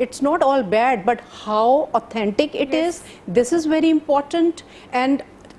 it's not all bad, but how authentic it is, this is very important. And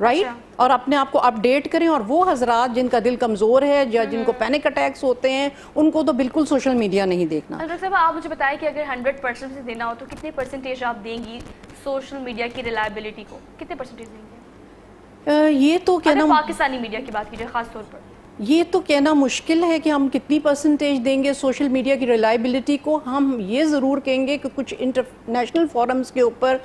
right اور اپنے آپ کو update کریں. اور وہ حضرات جن کا دل کمزور ہے یا جن کو پینک اٹیکس ہوتے ہیں ان کو تو بالکل سوشل میڈیا نہیں دیکھنا. ڈاکٹر صاحب آپ مجھے بتائیں کہ اگر 100% سے دینا ہو تو کتنے پرسنٹیج آپ دیں گی سوشل میڈیا کی ریلائبلٹی کو, کتنے پرسنٹیج دیں گے؟ یہ تو کہنا پاکستانی میڈیا کی بات کیجیے خاص طور پر, یہ تو کہنا مشکل ہے کہ ہم کتنی پرسنٹیج دیں گے سوشل میڈیا کی ریلائبلٹی کو. ہم یہ ضرور کہیں گے کہ کچھ انٹرنیشنل فورمز کے اوپر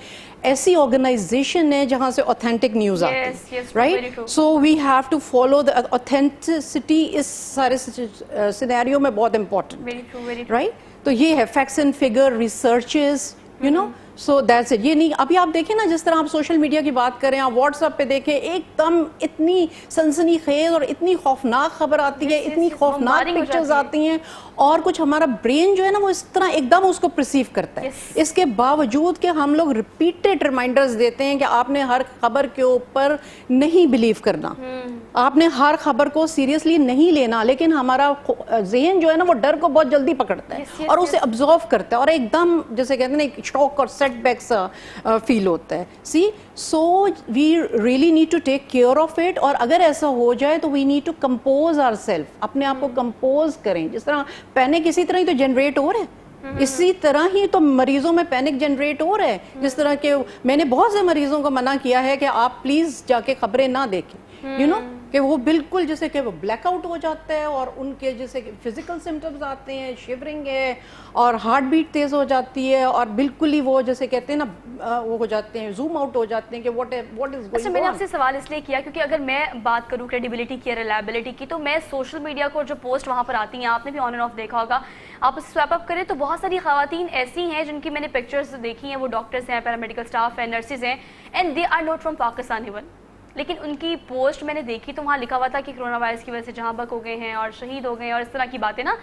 ایسی آرگنائزیشن ہے جہاں سے اوتھینٹک نیوز آتی ہے, right. So we have to follow the authenticity اس سارے سینیریو میں بہت امپورٹنٹ, رائٹ. تو یہ ہے facts and figure researches, you know. So that's it. یہ نہیں ابھی آپ دیکھیں نا جس طرح آپ سوشل میڈیا کی بات کریں, آپ واٹس ایپ پہ دیکھیں, ایک دم اتنی سنسنی خیز اور اتنی خوفناک خبر آتی ہے, اتنی خوفناک پکچرز آتی ہیں, اور کچھ ہمارا برین جو ہے نا وہ اس طرح ایک دم اس کو پرسیو کرتا ہے. اس کے باوجود کہ ہم لوگ ریپیٹڈ ریمائنڈرز دیتے ہیں کہ آپ نے ہر خبر کے اوپر نہیں بلیو کرنا, آپ نے ہر خبر کو سیریسلی نہیں لینا, لیکن ہمارا ذہن جو ہے نا وہ ڈر کو بہت جلدی پکڑتا ہے اور اسے ابزرو کرتا ہے, اور ایک دم جیسے کہتے ہیں شوک اور سیٹ بیکس فیل ہوتا ہے. See so we really need to take care of it. اور اگر ایسا ہو جائے تو we need to compose our self, اپنے آپ کو کمپوز کریں. جس طرح پینک اسی طرح ہی تو جنریٹ ہو رہا ہے, اسی طرح ہی تو مریضوں میں پینک جنریٹ ہو رہا ہے. جس طرح کہ میں نے بہت سے مریضوں کو منع کیا ہے کہ آپ پلیز جا کے خبریں نہ دیکھیں, یو نو, کہ وہ بالکل جیسے کہ وہ بلیک آؤٹ ہو جاتا ہے اور ان کے جیسے فزیکل سمٹمز آتے ہیں, شیورنگ ہے اور ہارٹ بیٹ تیز ہو جاتی ہے, اور بالکل ہی وہ جیسے کہتے ہیں نا وہ ہو جاتے ہیں, زوم آؤٹ ہو جاتے ہیں کہ واٹ از گوئنگ آن. اچھا, میں نے آپ سے سوال اس لیے کیا کیونکہ اگر میں بات کروں کریڈیبلٹی کی, ریلائبلٹی کی, تو میں سوشل میڈیا کو جو پوسٹ وہاں پر آتی ہیں, آپ نے بھی آن اینڈ آف دیکھا ہوگا, آپ اسے سویپ اپ کریں تو بہت ساری خواتین ایسی ہیں جن کی میں نے پکچرز دیکھی ہیں, وہ ڈاکٹرز ہیں, پیرامیڈیکل اسٹاف ہیں, نرسز ہیں, and they are not from Pakistan even, لیکن ان کی پوسٹ میں نے دیکھی تو وہاں لکھا ہوا تھا کہ کرونا وائرس کی وجہ سے جہاں بک ہو گئے ہیں اور شہید ہو گئے ہیں اور اس طرح کی باتیں نا.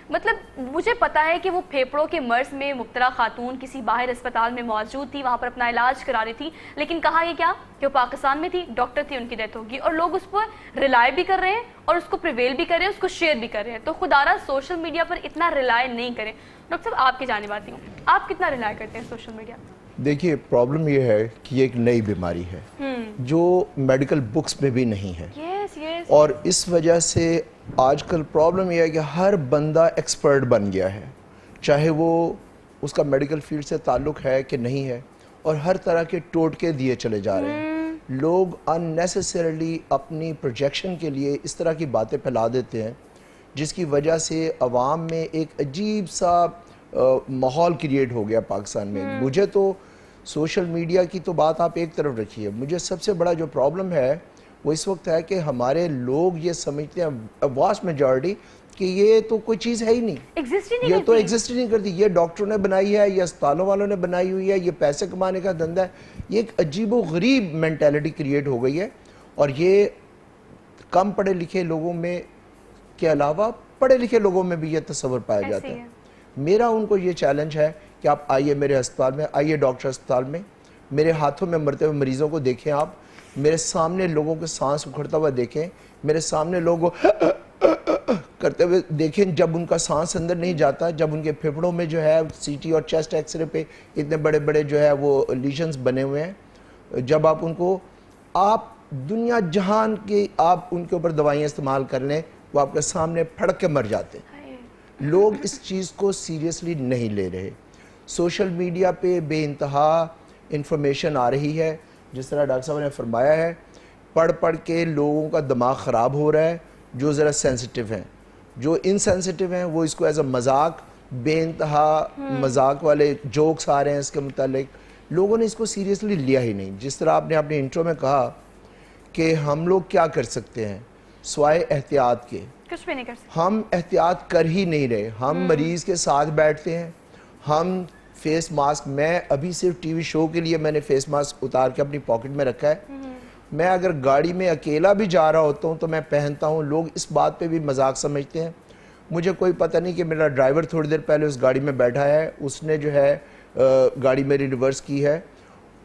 مطلب مجھے پتا ہے کہ وہ پھیپھڑوں کے مرض میں مبتلا خاتون کسی باہر اسپتال میں موجود تھی, وہاں پر اپنا علاج کرا رہی تھی, لیکن کہا یہ کیا کہ وہ پاکستان میں تھی, ڈاکٹر تھی, ان کی ڈیتھ ہوگی, اور لوگ اس پر ریلائی بھی کر رہے ہیں اور اس کو پریویل بھی کر رہے ہیں, اس کو شیئر بھی کر رہے ہیں. تو خدارہ سوشل میڈیا پر اتنا ریلائی نہیں کریں. ڈاکٹر صاحب آپ کی جانب آتی ہوں, آپ کتنا ریلائی کرتے ہیں سوشل میڈیا؟ دیکھیے پرابلم یہ ہے کہ یہ ایک نئی بیماری ہے جو میڈیکل بکس میں بھی نہیں ہے, اور اس وجہ سے آج کل پرابلم یہ ہے کہ ہر بندہ ایکسپرٹ بن گیا ہے, چاہے وہ اس کا میڈیکل فیلڈ سے تعلق ہے کہ نہیں ہے, اور ہر طرح کے ٹوٹکے دیے چلے جا رہے ہیں. لوگ اننیسیسریلی اپنی پروجیکشن کے لیے اس طرح کی باتیں پھیلا دیتے ہیں جس کی وجہ سے عوام میں ایک عجیب سا ماحول کریٹ ہو گیا پاکستان میں. مجھے تو سوشل میڈیا کی تو بات آپ ایک طرف رکھیے, مجھے سب سے بڑا جو پرابلم ہے وہ اس وقت ہے کہ ہمارے لوگ یہ سمجھتے ہیں واسٹ میجورٹی کہ یہ تو کوئی چیز ہے ہی نہیں, یہ تو ایگزسٹ ہی نہیں کرتی, یہ ڈاکٹروں نے بنائی ہے, یہ اسپتالوں والوں نے بنائی ہوئی ہے, یہ پیسے کمانے کا دھندا ہے. یہ ایک عجیب و غریب مینٹیلٹی کریٹ ہو گئی ہے, اور یہ کم پڑھے لکھے لوگوں میں کے علاوہ پڑھے لکھے لوگوں میں بھی یہ تصور پایا جاتا ہے. میرا ان کو یہ چیلنج ہے کہ آپ آئیے میرے ہسپتال میں, آئیے ڈاکٹر ہسپتال میں, میرے ہاتھوں میں مرتے ہوئے مریضوں کو دیکھیں, آپ میرے سامنے لوگوں کے سانس اکھڑتا ہوا دیکھیں, میرے سامنے لوگوں کرتے ہوئے دیکھیں جب ان کا سانس اندر نہیں جاتا, جب ان کے پھیپھڑوں میں جو ہے سی ٹی اور چیسٹ ایکس رے پہ اتنے بڑے بڑے جو ہے وہ لیشنز بنے ہوئے ہیں, جب آپ ان کو آپ دنیا جہان کی آپ ان کے اوپر دوائیاں استعمال کر لیں وہ آپ کے سامنے پھڑک کے مر جاتے ہیں. لوگ اس چیز کو سیریسلی نہیں لے رہے. سوشل میڈیا پہ بے انتہا انفارمیشن آ رہی ہے, جس طرح ڈاکٹر صاحب نے فرمایا ہے, پڑھ پڑھ کے لوگوں کا دماغ خراب ہو رہا ہے. جو ذرا سینسٹیو ہیں, جو انسینسٹیو ہیں, وہ اس کو ایز اے مذاق, بے انتہا مذاق والے جوکس آ رہے ہیں اس کے متعلق, لوگوں نے اس کو سیریسلی لیا ہی نہیں. جس طرح آپ نے اپنے انٹرو میں کہا کہ ہم لوگ کیا کر سکتے ہیں سوائے احتیاط کے, کچھ بھی نہیں کر سکتے. ہم احتیاط کر ہی نہیں رہے. ہم مریض کے ساتھ بیٹھتے ہیں, ہم فیس ماسک, میں ابھی صرف ٹی وی شو کے لیے میں نے فیس ماسک اتار کے اپنی پاکٹ میں رکھا ہے. میں اگر گاڑی میں اکیلا بھی جا رہا ہوتا ہوں تو میں پہنتا ہوں. لوگ اس بات پہ بھی مذاق سمجھتے ہیں. مجھے کوئی پتہ نہیں کہ میرا ڈرائیور تھوڑی دیر پہلے اس گاڑی میں بیٹھا ہے, اس نے جو ہے گاڑی میری ریورس کی ہے,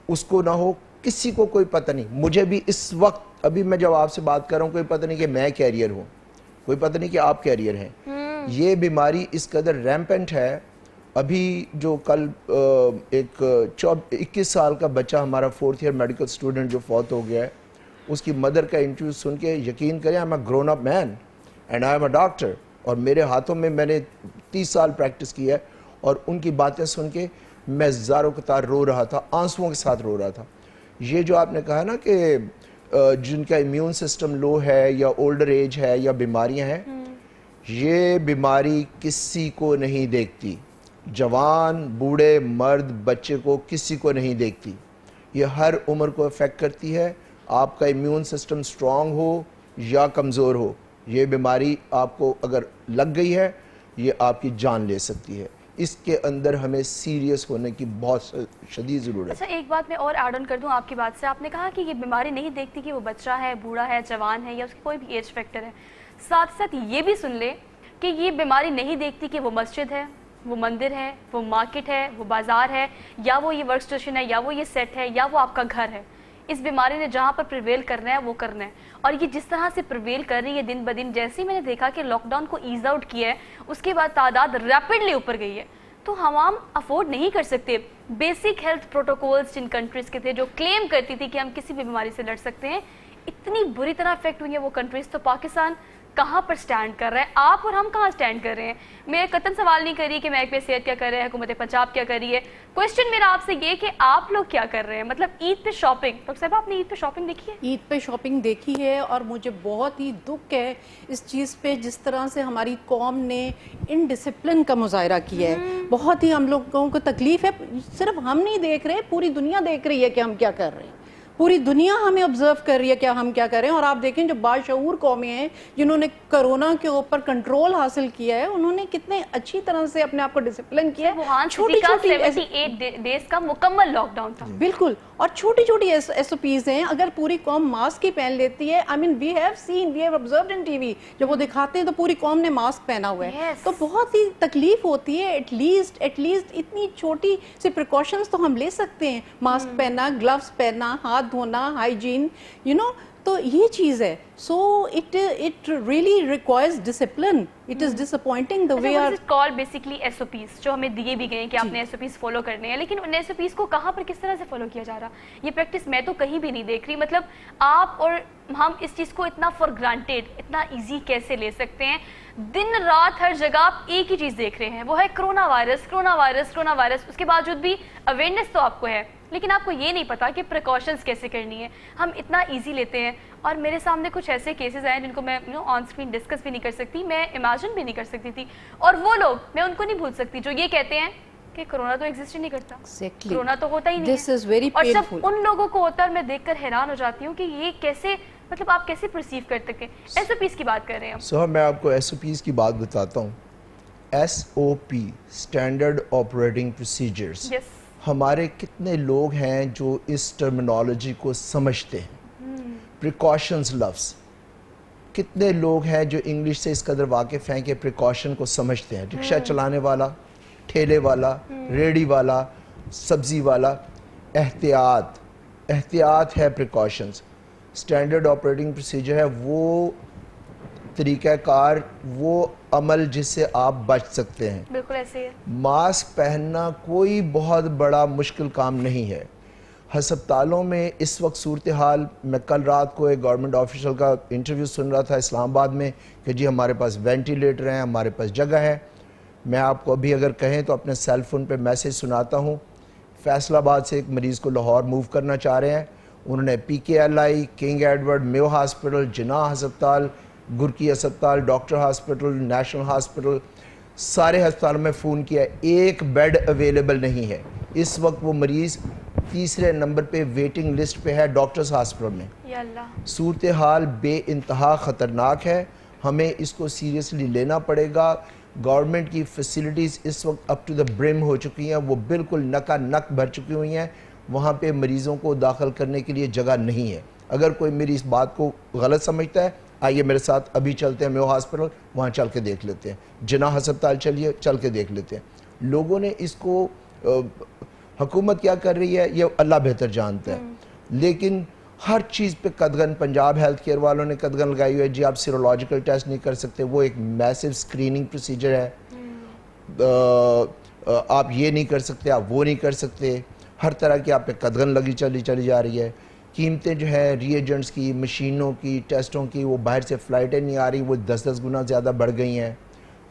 اس کو نہ ہو, کسی کو کوئی پتہ نہیں. مجھے بھی اس وقت ابھی میں جب آپ سے بات کر رہا ہوں کوئی پتہ نہیں کہ میں کیریئر ہوں, کوئی پتہ نہیں کہ آپ کیریئر ہیں. یہ بیماری اس قدر ریمپنٹ ہے. ابھی جو کل ایک 21 سال کا بچہ ہمارا 4th ایئر میڈیکل اسٹوڈنٹ جو فوت ہو گیا ہے, اس کی مدر کا انٹرویو سن کے یقین کریں I'm a grown up man and I am a doctor, اور میرے ہاتھوں میں میں نے 30 سال پریکٹس کی ہے, اور ان کی باتیں سن کے میں زاروں قطار رو رہا تھا, آنسوؤں کے ساتھ رو رہا تھا. یہ جو آپ نے کہا نا کہ جن کا امیون سسٹم لو ہے یا اولڈر ایج ہے یا بیماریاں ہیں, یہ بیماری کسی کو نہیں دیکھتی, جوان بوڑھے مرد بچے کو کسی کو نہیں دیکھتی, یہ ہر عمر کو افیکٹ کرتی ہے. آپ کا امیون سسٹم سٹرونگ ہو یا کمزور ہو, یہ بیماری آپ کو اگر لگ گئی ہے یہ آپ کی جان لے سکتی ہے. اس کے اندر ہمیں سیریس ہونے کی بہت شدید ضرورت ہے. اچھا ایک بات میں اور ایڈ آن کر دوں آپ کی بات سے, آپ نے کہا کہ یہ بیماری نہیں دیکھتی کہ وہ بچہ ہے, بوڑھا ہے, جوان ہے یا اس کی کوئی بھی ایج فیکٹر ہے. ساتھ ساتھ یہ بھی سن لے کہ یہ بیماری نہیں دیکھتی کہ وہ مسجد ہے, وہ مندر ہے, وہ مارکیٹ ہے, وہ بازار ہے, یا وہ یہ ورک اسٹیشن ہے, یا وہ یہ سیٹ ہے, یا وہ آپ کا گھر ہے. اس بیماری نے جہاں پر پریویل کرنا ہے وہ کرنا ہے, اور یہ جس طرح سے پریویل کر رہی ہے دن بدن, جیسے ہی میں نے دیکھا کہ لاک ڈاؤن کو ایز آؤٹ کیا ہے اس کے بعد تعداد ریپڈلی اوپر گئی ہے. تو عوام افورڈ نہیں کر سکتے بیسک ہیلتھ پروٹوکولز جن کنٹریز کے تھے جو کلیم کرتی تھی کہ ہم کسی بھی بیماری سے لڑ سکتے ہیں. اتنی بری طرح افیکٹ ہوئی ہیں وہ کنٹریز. تو پاکستان کہاں پر سٹینڈ کر رہا ہے, آپ اور ہم کہاں سٹینڈ کر رہے ہیں؟ میں قطعاً سوال نہیں کر رہی کہ محکمہ صحت کیا کر رہے ہیں, حکومت پنجاب کیا کر رہی ہے. کویسچن میرا آپ سے یہ کہ آپ لوگ کیا کر رہے ہیں؟ مطلب عید پہ شاپنگ, ڈاکٹر صاحب آپ نے عید پہ شاپنگ دیکھی ہے؟ عید پہ شاپنگ دیکھی ہے, اور مجھے بہت ہی دکھ ہے اس چیز پہ جس طرح سے ہماری قوم نے ان ڈسپلن کا مظاہرہ کیا ہے. بہت ہی ہم لوگوں کو تکلیف ہے, صرف ہم نہیں دیکھ رہے, پوری دنیا دیکھ رہی ہے کہ ہم کیا کر رہے ہیں, پوری دنیا ہمیں آبزرو کر رہی ہے کہ ہم کیا کر رہے ہیں. اور آپ دیکھیں جو باشعور قومیں ہیں جنہوں نے کرونا کے اوپر کنٹرول حاصل کیا ہے, انہوں نے کتنے اچھی طرح سے اپنے آپ کو ڈسپلن کیا ہے. وہاں چھوٹی چھوٹی 78 ڈیز کا مکمل لاک ڈاؤن تھا. بالکل, اور چھوٹی چھوٹی ایس او پیز ہیں. اگر پوری قوم ماسک ہی پہن لیتی ہے, I mean we have observed in TV, جب وہ دکھاتے ہیں تو پوری قوم نے ماسک پہنا ہوا ہے, تو بہت ہی تکلیف ہوتی ہے. ایٹ لیسٹ اتنی چھوٹی سی پریکاشنز تو ہم لے سکتے ہیں, ماسک پہننا, گلوز پہننا, ہاتھ دھونا, ہائیجین, تو یہ چیز ہے. So it really requires discipline. It is disappointing the way our call basically SOPs جو ہمیں دیے بھی گئے ہیں کہ آپ نے ایس او پیز فالو کرنے ہیں, لیکن ان ایس او پیز کو کہاں پر کس طرح سے فالو کیا جا رہا, یہ پریکٹس میں تو کہیں بھی نہیں دیکھ رہی. مطلب آپ اور ہم اس چیز کو اتنا فار گرانٹیڈ, اتنا ایزی کیسے لے سکتے ہیں؟ دن رات ہر جگہ آپ ایک ہی چیز دیکھ رہے ہیں, وہ ہے corona virus, corona virus, corona virus. اس کے باوجود بھی اویئرنیس تو آپ کو ہے, لیکن آپ کو یہ نہیں پتا کہ پریکاشنز کیسے کرنی ہے. ہم اتنا ایزی لیتے ہیں, اور میرے سامنے کچھ ایسے کیسز ہیں جن کو میں آن اسکرین ڈسکس بھی نہیں کر سکتی, میں امیجن بھی نہیں کر سکتی تھی. اور وہ لوگ, میں ان کو نہیں بھول سکتی جو یہ کہتے ہیں کہ کرونا تو ایگزسٹ ہی نہیں کرتا, کرونا تو ہوتا ہی نہیں ہے. اور جب ان لوگوں کو ہوتا ہے, میں دیکھ کر حیران ہو جاتی ہوں کہ یہ کیسے, مطلب آپ کیسے پرسیو کر سکتے ہیں. ایس او پیز کی بات کر رہے ہیں سو میں آپ کو ایس او پیز کی بات بتاتا ہوں. ایس او پی اسٹینڈرڈ آپریٹنگ پروسیجرز, ہمارے کتنے لوگ ہیں جو اس ٹرمینالوجی کو سمجھتے ہیں. پریکاشنز لفظ, کتنے لوگ ہیں جو انگلش سے اس قدر واقف ہیں کہ پریکاشن کو سمجھتے ہیں. رکشہ چلانے والا, ٹھیلے والا, ریڑھی والا, سبزی والا, احتیاط ہے پریکاشنز. اسٹینڈرڈ آپریٹنگ پروسیجر ہے وہ طریقہ کار, وہ عمل جس سے آپ بچ سکتے ہیں. بالکل ایسے ہے. ماسک پہننا کوئی بہت بڑا مشکل کام نہیں ہے. ہسپتالوں میں اس وقت صورتحال, میں کل رات کو ایک گورنمنٹ آفیشل کا انٹرویو سن رہا تھا اسلام آباد میں کہ جی ہمارے پاس وینٹیلیٹر ہیں, ہمارے پاس جگہ ہے. میں آپ کو ابھی اگر کہیں تو اپنے سیل فون پہ میسیج سناتا ہوں. فیصل آباد سے ایک مریض کو لاہور موو کرنا چاہ رہے ہیں, انہوں نے PKLI, King Edward, Mayo Hospital, Jinnah ہسپتال, گرکی ہسپتال, ڈاکٹر ہاسپٹل, نیشنل ہاسپٹل, سارے ہسپتالوں میں فون کیا, ایک بیڈ اویلیبل نہیں ہے. اس وقت وہ مریض تیسرے نمبر پہ ویٹنگ لسٹ پہ ہے ڈاکٹرز ہاسپٹل میں. یا اللہ, صورتحال بے انتہا خطرناک ہے, ہمیں اس کو سیریسلی لینا پڑے گا. گورنمنٹ کی فیسلٹیز اس وقت اپ ٹو دا برم ہو چکی ہیں, وہ بالکل نکا نک بھر چکی ہوئی ہیں. وہاں پہ مریضوں کو داخل کرنے کے لیے جگہ نہیں ہے. اگر کوئی میری اس بات کو غلط سمجھتا ہے, آئیے میرے ساتھ ابھی چلتے ہیں میو ہاسپٹل, وہاں چل کے دیکھ لیتے ہیں. جناح ہسپتال چلیے, چل کے دیکھ لیتے ہیں. لوگوں نے اس کو, حکومت کیا کر رہی ہے یہ اللہ بہتر جانتا ہے, لیکن ہر چیز پہ قدغن. پنجاب ہیلتھ کیئر والوں نے قدغن لگائی ہوئی ہے, جی آپ سیرولوجیکل ٹیسٹ نہیں کر سکتے, وہ ایک میسو اسکریننگ پروسیجر ہے. آپ یہ نہیں کر سکتے, آپ وہ نہیں کر سکتے, ہر طرح کی آپ پہ قدغن لگی چلی جا رہی ہے قیمتیں جو ہے ری ایجنٹس کی, مشینوں کی, ٹیسٹوں کی, وہ باہر سے فلائٹیں نہیں آ رہی, وہ 10 گنا زیادہ بڑھ گئی ہیں.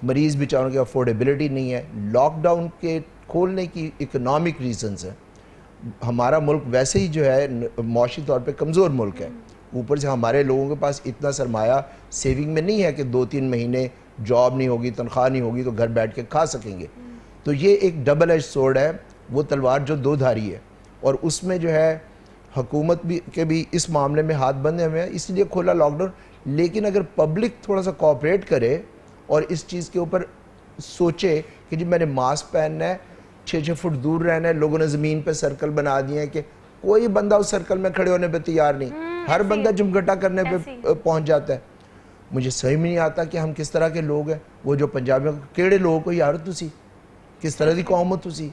مریض بیچاروں کی افورڈیبلٹی نہیں ہے. لاک ڈاؤن کے کھولنے کی اکنامک ریزنز ہیں. ہمارا ملک ویسے ہی جو ہے معاشی طور پہ کمزور ملک ہے, اوپر سے ہمارے لوگوں کے پاس اتنا سرمایہ سیونگ میں نہیں ہے کہ 2-3 مہینے جاب نہیں ہوگی, تنخواہ نہیں ہوگی تو گھر بیٹھ کے کھا سکیں گے. تو یہ ایک ڈبل ایج سورڈ ہے, وہ تلوار جو دو دھاری ہے, اور اس میں جو ہے حکومت بھی اس معاملے میں ہاتھ بندھے ہوئے ہیں, اس لیے کھولا لاک ڈاؤن. لیکن اگر پبلک تھوڑا سا کوآپریٹ کرے اور اس چیز کے اوپر سوچے کہ جی میں نے ماسک پہننا ہے, 6 فٹ دور رہنا ہے, لوگوں نے زمین پہ سرکل بنا دیے ہیں کہ کوئی بندہ اس سرکل میں کھڑے ہونے پہ تیار نہیں, ہر بندہ جمگٹا کرنے پہ پہنچ جاتا ہے. مجھے صحیح میں نہیں آتا کہ ہم کس طرح کے لوگ ہیں. وہ جو پنجابیوں کیڑے لوگ کو یار تسی کس طرح دی قوم ہو, تسی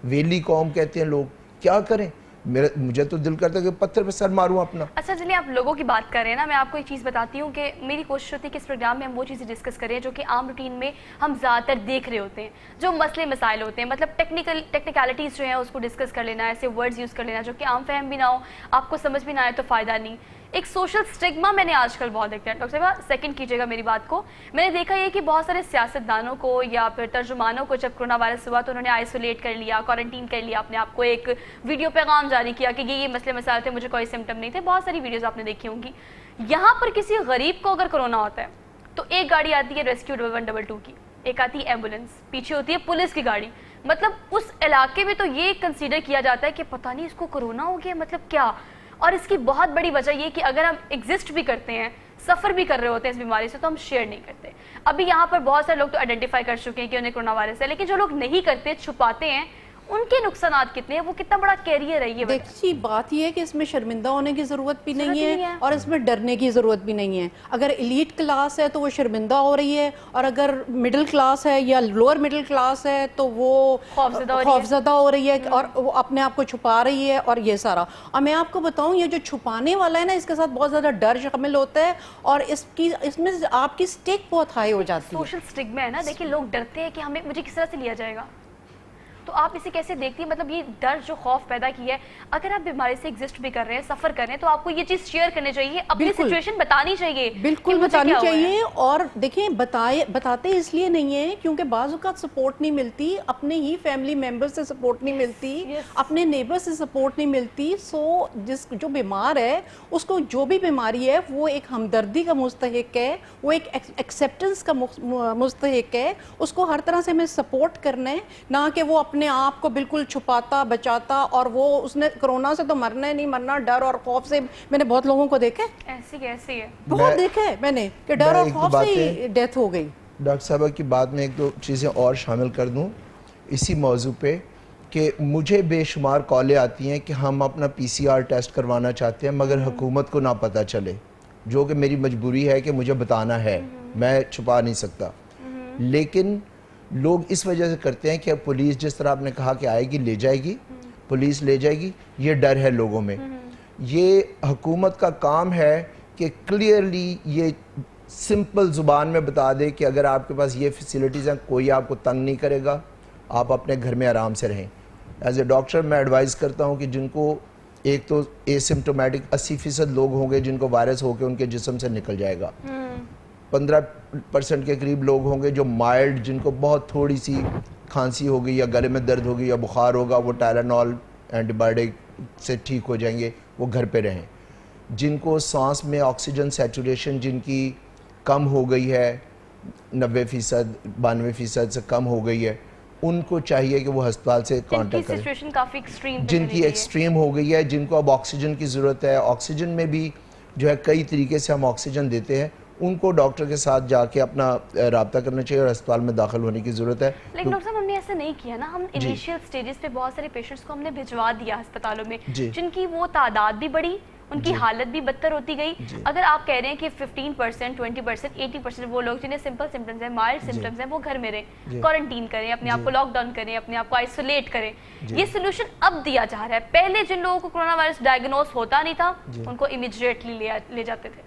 ویلی قوم کہتے ہیں لوگ, کیا کریں. مجھے تو دل کرتا ہے کہ پتھر پہ سر ماروں اپنا. اچھا چلیے آپ لوگوں کی بات کر رہے ہیں نا, میں آپ کو ایک چیز بتاتی ہوں کہ میری کوشش ہوتی ہے کہ اس پروگرام میں ہم وہ چیزیں ڈسکس کریں جو کہ عام روٹین میں ہم زیادہ تر دیکھ رہے ہوتے ہیں, جو مسئلے مسائل ہوتے ہیں, مطلب ٹیکنیکلٹیز جو ہیں اس کو ڈسکس کر لینا, ایسے ورڈز یوز کر لینا جو کہ عام فہم بھی نہ ہو, آپ کو سمجھ بھی نہ آئے تو فائدہ نہیں. ایک سوشل سٹگما میں نے آج کل بہت دیکھا ہے. ڈاکٹر صاحبہ سیکنڈ کیجیے گا میری بات کو. میں نے دیکھا یہ کہ بہت سارے سیاستدانوں کو یا پھر ترجمانوں کو جب کرونا وائرس ہوا تو انہوں نے آئسولیٹ کر لیا, کوارنٹین کر لیا, اپنے آپ کو ایک ویڈیو پیغام جاری کیا کہ یہ مسئلے مسائل تھے, مجھے کوئی سمٹم نہیں تھے. بہت ساری ویڈیوز آپ نے دیکھی ہوں گی. یہاں پر کسی غریب کو اگر کرونا ہوتا ہے تو ایک گاڑی آتی ہے ریسکیو 122 کی, ایک آتی ہے ایمبولینس, پیچھے ہوتی ہے پولیس کی گاڑی. مطلب اس علاقے میں تو یہ کنسیڈر کیا جاتا ہے کہ پتہ نہیں اس کو کرونا ہو گیا, مطلب کیا. اور اس کی بہت بڑی وجہ یہ کہ اگر ہم ایگزسٹ بھی کرتے ہیں, سفر بھی کر رہے ہوتے ہیں اس بیماری سے, تو ہم شیئر نہیں کرتے. ابھی یہاں پر بہت سارے لوگ تو آئیڈینٹیفائی کر چکے ہیں کہ انہیں کرونا وائرس ہے, لیکن جو لوگ نہیں کرتے, چھپاتے ہیں, ان کے نقصانات کتنے ہیں, وہ کتنا بڑا کیریئر ہے. یہ دیکھیے بات یہ ہے کہ اس میں شرمندہ ہونے کی ضرورت بھی نہیں ہے اور اس میں ڈرنے کی ضرورت بھی نہیں ہے. اگر ایلیٹ کلاس ہے تو وہ شرمندہ ہو رہی ہے, اور اگر مڈل کلاس ہے یا لوور مڈل کلاس ہے تو وہ خوفزدہ ہو رہی ہے اور وہ اپنے آپ کو چھپا رہی ہے. اور یہ سارا, اور میں آپ کو بتاؤں یہ جو چھپانے والا ہے نا, اس کے ساتھ بہت زیادہ ڈر شامل ہوتا ہے, اور اس میں آپ کی سٹیک بہت ہائی ہو جاتی ہے. سوشل سٹگما ہے نا, دیکھیں لوگ ڈرتے ہیں کہ مجھے کس طرح سے لیا جائے گا. تو آپ اسے کیسے دیکھتی ہیں, مطلب یہ ڈر جو خوف پیدا کی ہے, اگر آپ بیماری سے ایگزسٹ بھی کر رہے ہیں, سفر کر رہے ہیں, تو آپ کو یہ چیز شیئر کرنی چاہیے, اپنی سچویشن بتانی چاہیے. بالکل بتانی چاہیے. اور دیکھیں بتاتے اس لیے نہیں ہیں کیونکہ بعض اوقات سپورٹ نہیں ملتی, اپنے ہی فیملی ممبر سے سپورٹ نہیں ملتی, اپنے نیبر سے سپورٹ نہیں ملتی. سو جو بیمار ہے اس کو جو بھی بیماری ہے وہ ایک ہمدردی کا مستحق ہے, وہ ایک ایکسیپٹنس کا مستحق ہے. اس کو ہر طرح سے ہمیں سپورٹ کرنا ہے, نہ کہ وہ اپنے آپ کو بالکل چھپاتا بچاتا. اور وہ اس نے کرونا سے تو مرنا ہے, نہیں مرنا, ڈر اور خوف سے. میں نے بہت لوگوں کو دیکھا ہے, ایسی کیسی ہے, بہت دیکھا ہے میں نے کہ ڈر اور خوف سے ہی ڈیتھ ہو گئی. ڈاکٹر صاحبہ کی بات میں ایک دو چیزیں اور شامل کر دوں اسی موضوع پہ, کہ مجھے بے شمار کالیں آتی ہیں کہ ہم اپنا PCR ٹیسٹ کروانا چاہتے ہیں مگر حکومت کو نہ پتہ چلے, جو کہ میری مجبوری ہے کہ مجھے بتانا ہے, میں چھپا نہیں سکتا. لیکن لوگ اس وجہ سے کرتے ہیں کہ پولیس جس طرح آپ نے کہا کہ آئے گی لے جائے گی, پولیس لے جائے گی, یہ ڈر ہے لوگوں میں. یہ حکومت کا کام ہے کہ کلیئرلی یہ سمپل زبان میں بتا دے کہ اگر آپ کے پاس یہ فیسلٹیز ہیں, کوئی آپ کو تنگ نہیں کرے گا, آپ اپنے گھر میں آرام سے رہیں. ایز اے ڈاکٹر میں ایڈوائز کرتا ہوں کہ جن کو ایک تو ایسمپٹومیٹک 80% لوگ ہوں گے جن کو وائرس ہو کے ان کے جسم سے نکل جائے گا, 15% کے قریب لوگ ہوں گے جو مائلڈ, جن کو بہت تھوڑی سی کھانسی ہوگی یا گلے میں درد ہوگی یا بخار ہوگا, وہ ٹائلانول اینٹی بائیوٹک سے ٹھیک ہو جائیں گے, وہ گھر پہ رہیں. جن کو سانس میں آکسیجن سیچوریشن جن کی کم ہو گئی ہے, 90% 92% سے کم ہو گئی ہے, ان کو چاہیے کہ وہ ہسپتال سے کانٹیکٹ کریں. جن کی ایکسٹریم ہو گئی ہے, جن کو اب آکسیجن کی ضرورت ہے, آکسیجن میں بھی جو ہے کئی طریقے سے ہم آکسیجن دیتے ہیں, ان کو ڈاکٹر کے ساتھ جا کے اپنا رابطہ کرنا چاہیے اور ہسپتال میں داخل ہونے کی ضرورت ہے. لیکن ڈاکٹر صاحب ہم نے ایسا نہیں کیا نا, ہم انیشیل سٹیجز پہ بہت سارے پیشنٹس کو ہم نے بھجوا دیا ہسپتالوں میں, جن کی وہ تعداد بھی بڑی, ان کی حالت بھی بدتر ہوتی گئی. اگر آپ کہہ رہے ہیں کہ 15%, 20%, 80% وہ لوگ جنہیں سمپل سمپٹمز ہیں, مائلڈ سمپٹمز ہیں, وہ گھر میں رہیں, کوارنٹین کریں, اپنے آپ کو لاک ڈاؤن کریں, اپنے آپ کو آئسولیٹ کریں. یہ سلوشن اب دیا جا رہا ہے. پہلے جن لوگوں کو کرونا وائرس ڈائگنوز ہوتا نہیں تھا ان کو امیڈیٹلی لے جاتے تھے.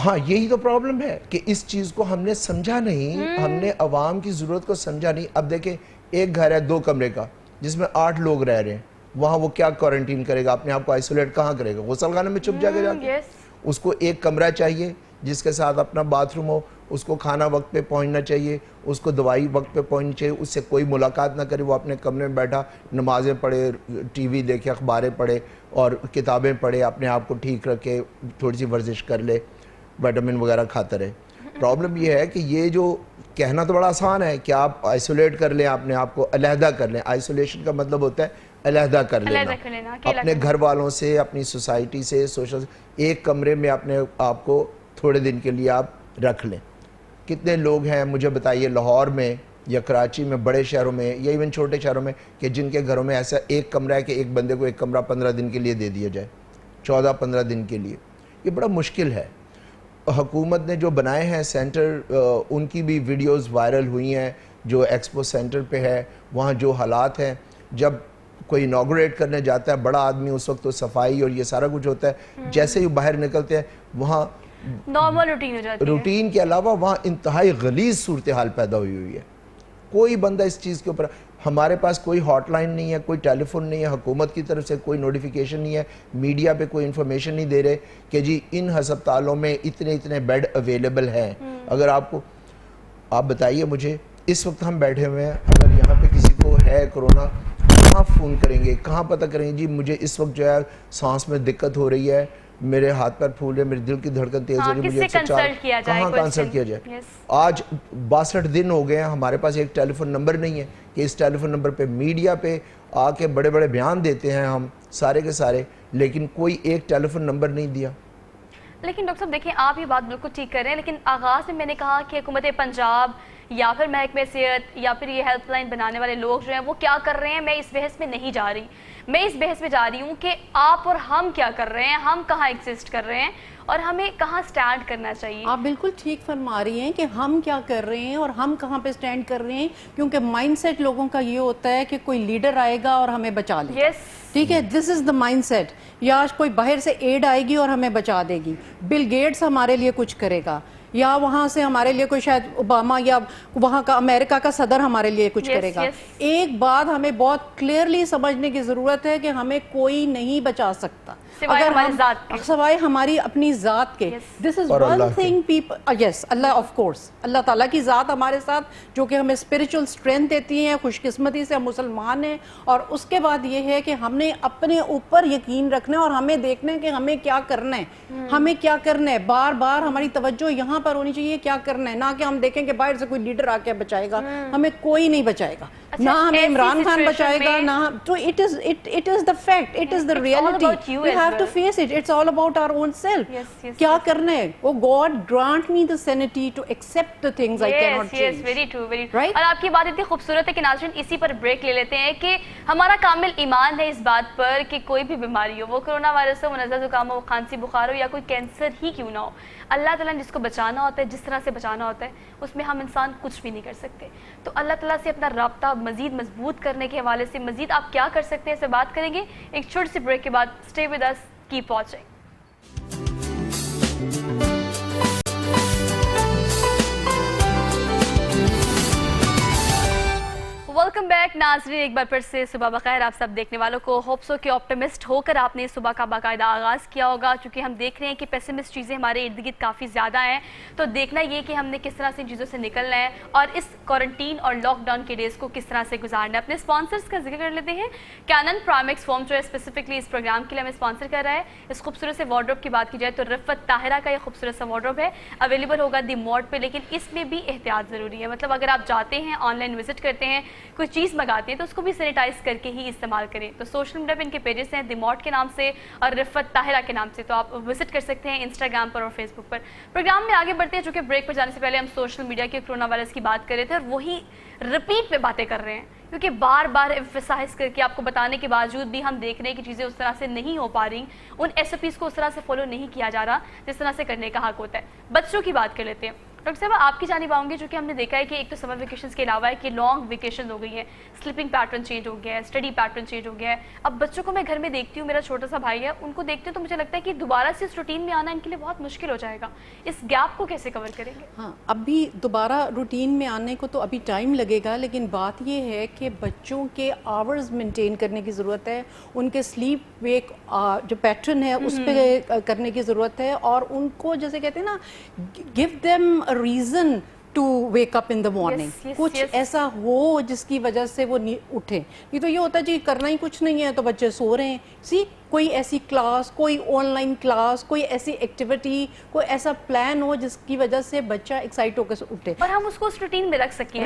ہاں یہی تو پرابلم ہے کہ اس چیز کو ہم نے سمجھا نہیں, ہم نے عوام کی ضرورت کو سمجھا نہیں. اب دیکھیں ایک گھر ہے 2 کمرے کا جس میں 8 لوگ رہ رہے ہیں, وہاں وہ کیا کوارنٹین کرے گا, اپنے آپ کو آئسولیٹ کہاں کرے گا؟ غسل خانے میں چھپ جائے گا جا کے. اس کو ایک کمرہ چاہیے جس کے ساتھ اپنا باتھ روم ہو, اس کو کھانا وقت پہ پہنچنا چاہیے, اس کو دوائی وقت پہ پہنچنی چاہیے, اس سے کوئی ملاقات نہ کرے, وہ اپنے کمرے میں بیٹھا نمازیں پڑھے, ٹی وی دیکھے, اخباریں پڑھے اور کتابیں پڑھے, اپنے آپ کو ٹھیک رکھے, تھوڑی سی ورزش کر لے, وٹامن وغیرہ کھاتا رہے. پرابلم یہ ہے کہ یہ جو کہنا تو بڑا آسان ہے کہ آپ آئسولیٹ کر لیں, اپنے آپ کو علیحدہ کر لیں. آئسولیشن کا مطلب ہوتا ہے علیحدہ کر لینا, اپنے گھر والوں سے, اپنی سوسائٹی سے, سوشل, ایک کمرے میں اپنے آپ کو تھوڑے دن کے لیے آپ رکھ لیں. کتنے لوگ ہیں مجھے بتائیے لاہور میں یا کراچی میں, بڑے شہروں میں یا ایون چھوٹے شہروں میں, کہ جن کے گھروں میں ایسا ایک کمرہ ہے کہ ایک بندے کو ایک کمرہ 15 دن کے لیے دے دیا جائے, 14-15 دن کے لیے. یہ بڑا مشکل ہے. حکومت نے جو بنائے ہیں سینٹر, ان کی بھی ویڈیوز وائرل ہوئی ہیں جو ایکسپو سینٹر پہ ہے. وہاں جو حالات ہیں, جب کوئی انوگریٹ کرنے جاتا ہے بڑا آدمی, اس وقت تو صفائی اور یہ سارا کچھ ہوتا ہے, جیسے ہی باہر نکلتے ہیں وہاں نارمل روٹین ہو جاتی ہے. روٹین کے علاوہ وہاں انتہائی غلیظ صورتحال پیدا ہوئی ہے. کوئی بندہ اس چیز کے اوپر, ہمارے پاس کوئی ہاٹ لائن نہیں ہے, کوئی ٹیلی فون نہیں ہے, حکومت کی طرف سے کوئی نوٹیفیکیشن نہیں ہے, میڈیا پہ کوئی انفارمیشن نہیں دے رہے کہ جی ان ہسپتالوں میں اتنے بیڈ اویلیبل ہیں. اگر آپ بتائیے مجھے, اس وقت ہم بیٹھے ہوئے ہیں, اگر یہاں پہ کسی کو ہے کرونا, کہاں فون کریں گے, کہاں پتہ کریں گے جی مجھے اس وقت جو ہے سانس میں دقت ہو رہی ہے, میرے ہاتھ پر پھول ہے, میرے دل کی دھڑکن تیز ہو رہی ہے, مجھے کہاں کنسلٹ کیا جائے. آج 62 دن ہو گئے ہیں, ہمارے پاس ایک ٹیلی فون نمبر نہیں ہے کہ اس ٹیلی فون نمبر پہ میڈیا پہ آ کے بڑے بڑے بیان دیتے ہیں ہم سارے کے سارے, لیکن کوئی ایک ٹیلی فون نمبر نہیں دیا. لیکن ڈاکٹر صاحب دیکھیں, آپ یہ بات بالکل ٹھیک کر رہے ہیں, لیکن آغاز میں نے کہا کہ حکومت پنجاب یا پھر محکمہ صحت یا پھر یہ ہیلپ لائن بنانے والے لوگ جو ہیں وہ کیا کر رہے ہیں, میں اس بحث میں نہیں جا رہی. میں اس بحث میں جا رہی ہوں کہ آپ اور ہم کیا کر رہے ہیں, ہم کہاں ایگزسٹ کر رہے ہیں اور ہمیں کہاں سٹینڈ کرنا چاہیے. آپ بالکل ٹھیک فرما رہی ہیں کہ ہم کیا کر رہے ہیں اور ہم کہاں پہ سٹینڈ کر رہے ہیں, کیونکہ مائنڈ سیٹ لوگوں کا یہ ہوتا ہے کہ کوئی لیڈر آئے گا اور ہمیں بچا لے گا. ٹھیک ہے, دس از دا مائنڈ سیٹ. یا کوئی باہر سے ایڈ آئے گی اور ہمیں بچا دے گی, بل گیٹس ہمارے لیے کچھ کرے گا, یا وہاں سے ہمارے لیے کوئی شاید اوباما یا وہاں کا امریکہ کا صدر ہمارے لیے کچھ کرے گا. ایک بات ہمیں بہت کلیئرلی سمجھنے کی ضرورت ہے کہ ہمیں کوئی نہیں بچا سکتا سوائے ہماری اپنی ذات کے. This is one thing people, yes, Allah of course, Allah تعالیٰ کی ذات ہمارے ساتھ جو کہ ہمیں اسپرچل اسٹرینتھ دیتی ہیں, خوش قسمتی سے ہم مسلمان ہیں. اور اس کے بعد یہ ہے کہ ہم نے اپنے اوپر یقین رکھنا ہے اور ہمیں دیکھنا ہے کہ ہمیں کیا کرنا ہے, ہمیں کیا کرنا ہے. بار بار ہماری توجہ یہاں پر ہونی چاہیے کیا کرنا ہے, نہ کہ ہم دیکھیں کہ باہر سے کوئی لیڈر آ کے بچائے گا. ہمیں کوئی نہیں بچائے گا, نہ ہمیں عمران خان بچائے گا, نہ. تو it is the fact, it is the reality. We have to face it. It's all about our own self. کیا کرنا ہے. Oh God, grant me the sanity to accept the things I cannot change. Yes, very true, very true. اور آپ کی بات اتنی خوبصورت ہے کہ ناظرین اسی پر بریک لے لیتے ہیں کہ ہمارا کامل ایمان ہے اس بات پر کہ کوئی بھی بیماری ہو, وہ کرونا وائرس ہو, وہ نزلہ زکام ہو, کھانسی بخار ہو, یا کوئی کینسر ہی کیوں نہ ہو, اللہ تعالیٰ نے جس کو بچانا ہوتا ہے, جس طرح سے بچانا ہوتا ہے, اس میں ہم انسان کچھ بھی نہیں کر سکتے. تو اللہ تعالیٰ سے اپنا رابطہ مزید مضبوط کرنے کے حوالے سے مزید آپ کیا کر سکتے ہیں, اس سے بات کریں گے ایک چھوٹی سی بریک کے بعد. Stay with us, keep watching. Welcome back ناظرین, ایک بار پھر سے صبح بخیر آپ سب دیکھنے والوں کو. ہوپ سو کہ آپٹمسٹ ہو کر آپ نے صبح کا باقاعدہ آغاز کیا ہوگا, چونکہ ہم دیکھ رہے ہیں کہ پیسمسٹ چیزیں ہمارے ارد گرد کافی زیادہ ہیں. تو دیکھنا یہ کہ ہم نے کس طرح سے ان چیزوں سے نکلنا ہے اور اس کوارنٹین اور لاک ڈاؤن کے ڈیز کو کس طرح سے گزارنا ہے. اپنے اسپانسرز کا ذکر کر لیتے ہیں. کینن پرائمیکس فوم جو ہے اسپیسیفکلی اس پروگرام کے لیے ہمیں اسپانسر کر رہا ہے. اس خوبصورت سے وارڈروب کی بات کی جائے تو رفت طاہرہ کا یہ خوبصورت سا وارڈروب ہے, اویلیبل ہوگا دی مارٹ پہ, لیکن اس میں بھی احتیاط ضروری ہے. مطلب اگر آپ جاتے ہیں, آن لائن وزٹ کرتے ہیں, کوئی چیز منگاتے ہیں تو اس کو بھی سینیٹائز کر کے ہی استعمال کریں. تو سوشل میڈیا پہ ان کے پیجز ہیں دی مارٹ کے نام سے اور رفت طاہرہ کے نام سے, تو آپ وزٹ کر سکتے ہیں انسٹاگرام پر اور فیس بک پر. پروگرام میں آگے بڑھتے ہیں, چونکہ بریک پر جانے سے پہلے ہم سوشل میڈیا کے کرونا وائرس کی بات کر رہے تھے اور وہی رپیٹ پہ باتیں کر رہے ہیں, کیونکہ بار بار ایمفسائز کر کے آپ کو بتانے کے باوجود بھی ہم دیکھ رہے ہیں کہ چیزیں اس طرح سے نہیں ہو پا رہی, ان SOPs کو اس طرح سے فالو نہیں کیا جا رہا جس طرح سے کرنے کا حق ہوتا ہے. بچوں کی بات کر لیتے ہیں. ڈاکٹر صاحب آپ کی جانب آؤں گی، جو کہ ہم نے دیکھا ہے کہ ایک تو سمر ویکیشنز کے علاوہ ہے کہ لانگ ویکیشن ہو گئی ہیں، سلیپنگ پیٹرن چینج ہو گیا ہے، اسٹڈی پیٹرن چینج ہو گیا ہے. اب بچوں کو میں گھر میں دیکھتی ہوں، میرا چھوٹا سا بھائی ہے، ان کو دیکھتی ہوں تو مجھے لگتا ہے کہ دوبارہ سے اس روٹین میں آنا ان کے لیے بہت مشکل ہو جائے گا. اس گیپ کو کیسے کور کریں گے؟ ہاں، ابھی دوبارہ روٹین میں آنے کو تو ابھی ٹائم لگے گا، لیکن بات یہ ہے کہ بچوں کے آورز مینٹین کرنے کی ضرورت ہے، ان کے سلیپ ویک جو پیٹرن ہے اس پہ کرنے کی ضرورت ہے، اور ان کو جیسے کہتے ہیں نا، give them a reason to wake up in the morning. کچھ ایسا ہو جس کی وجہ سے وہ اٹھیں. یہ تو یہ ہوتا ہے جی کرنا ہی کچھ نہیں ہے تو بچے سو رہے ہیں. کوئی ایسی کلاس، کوئی آن لائن کلاس، کوئی ایسی ایکٹیویٹی، کوئی ایسا پلان ہو جس کی وجہ سے بچہ ایکسائٹ ہو کے اٹھے. اور ہم اس کو اس روٹین میں رکھ سکیں.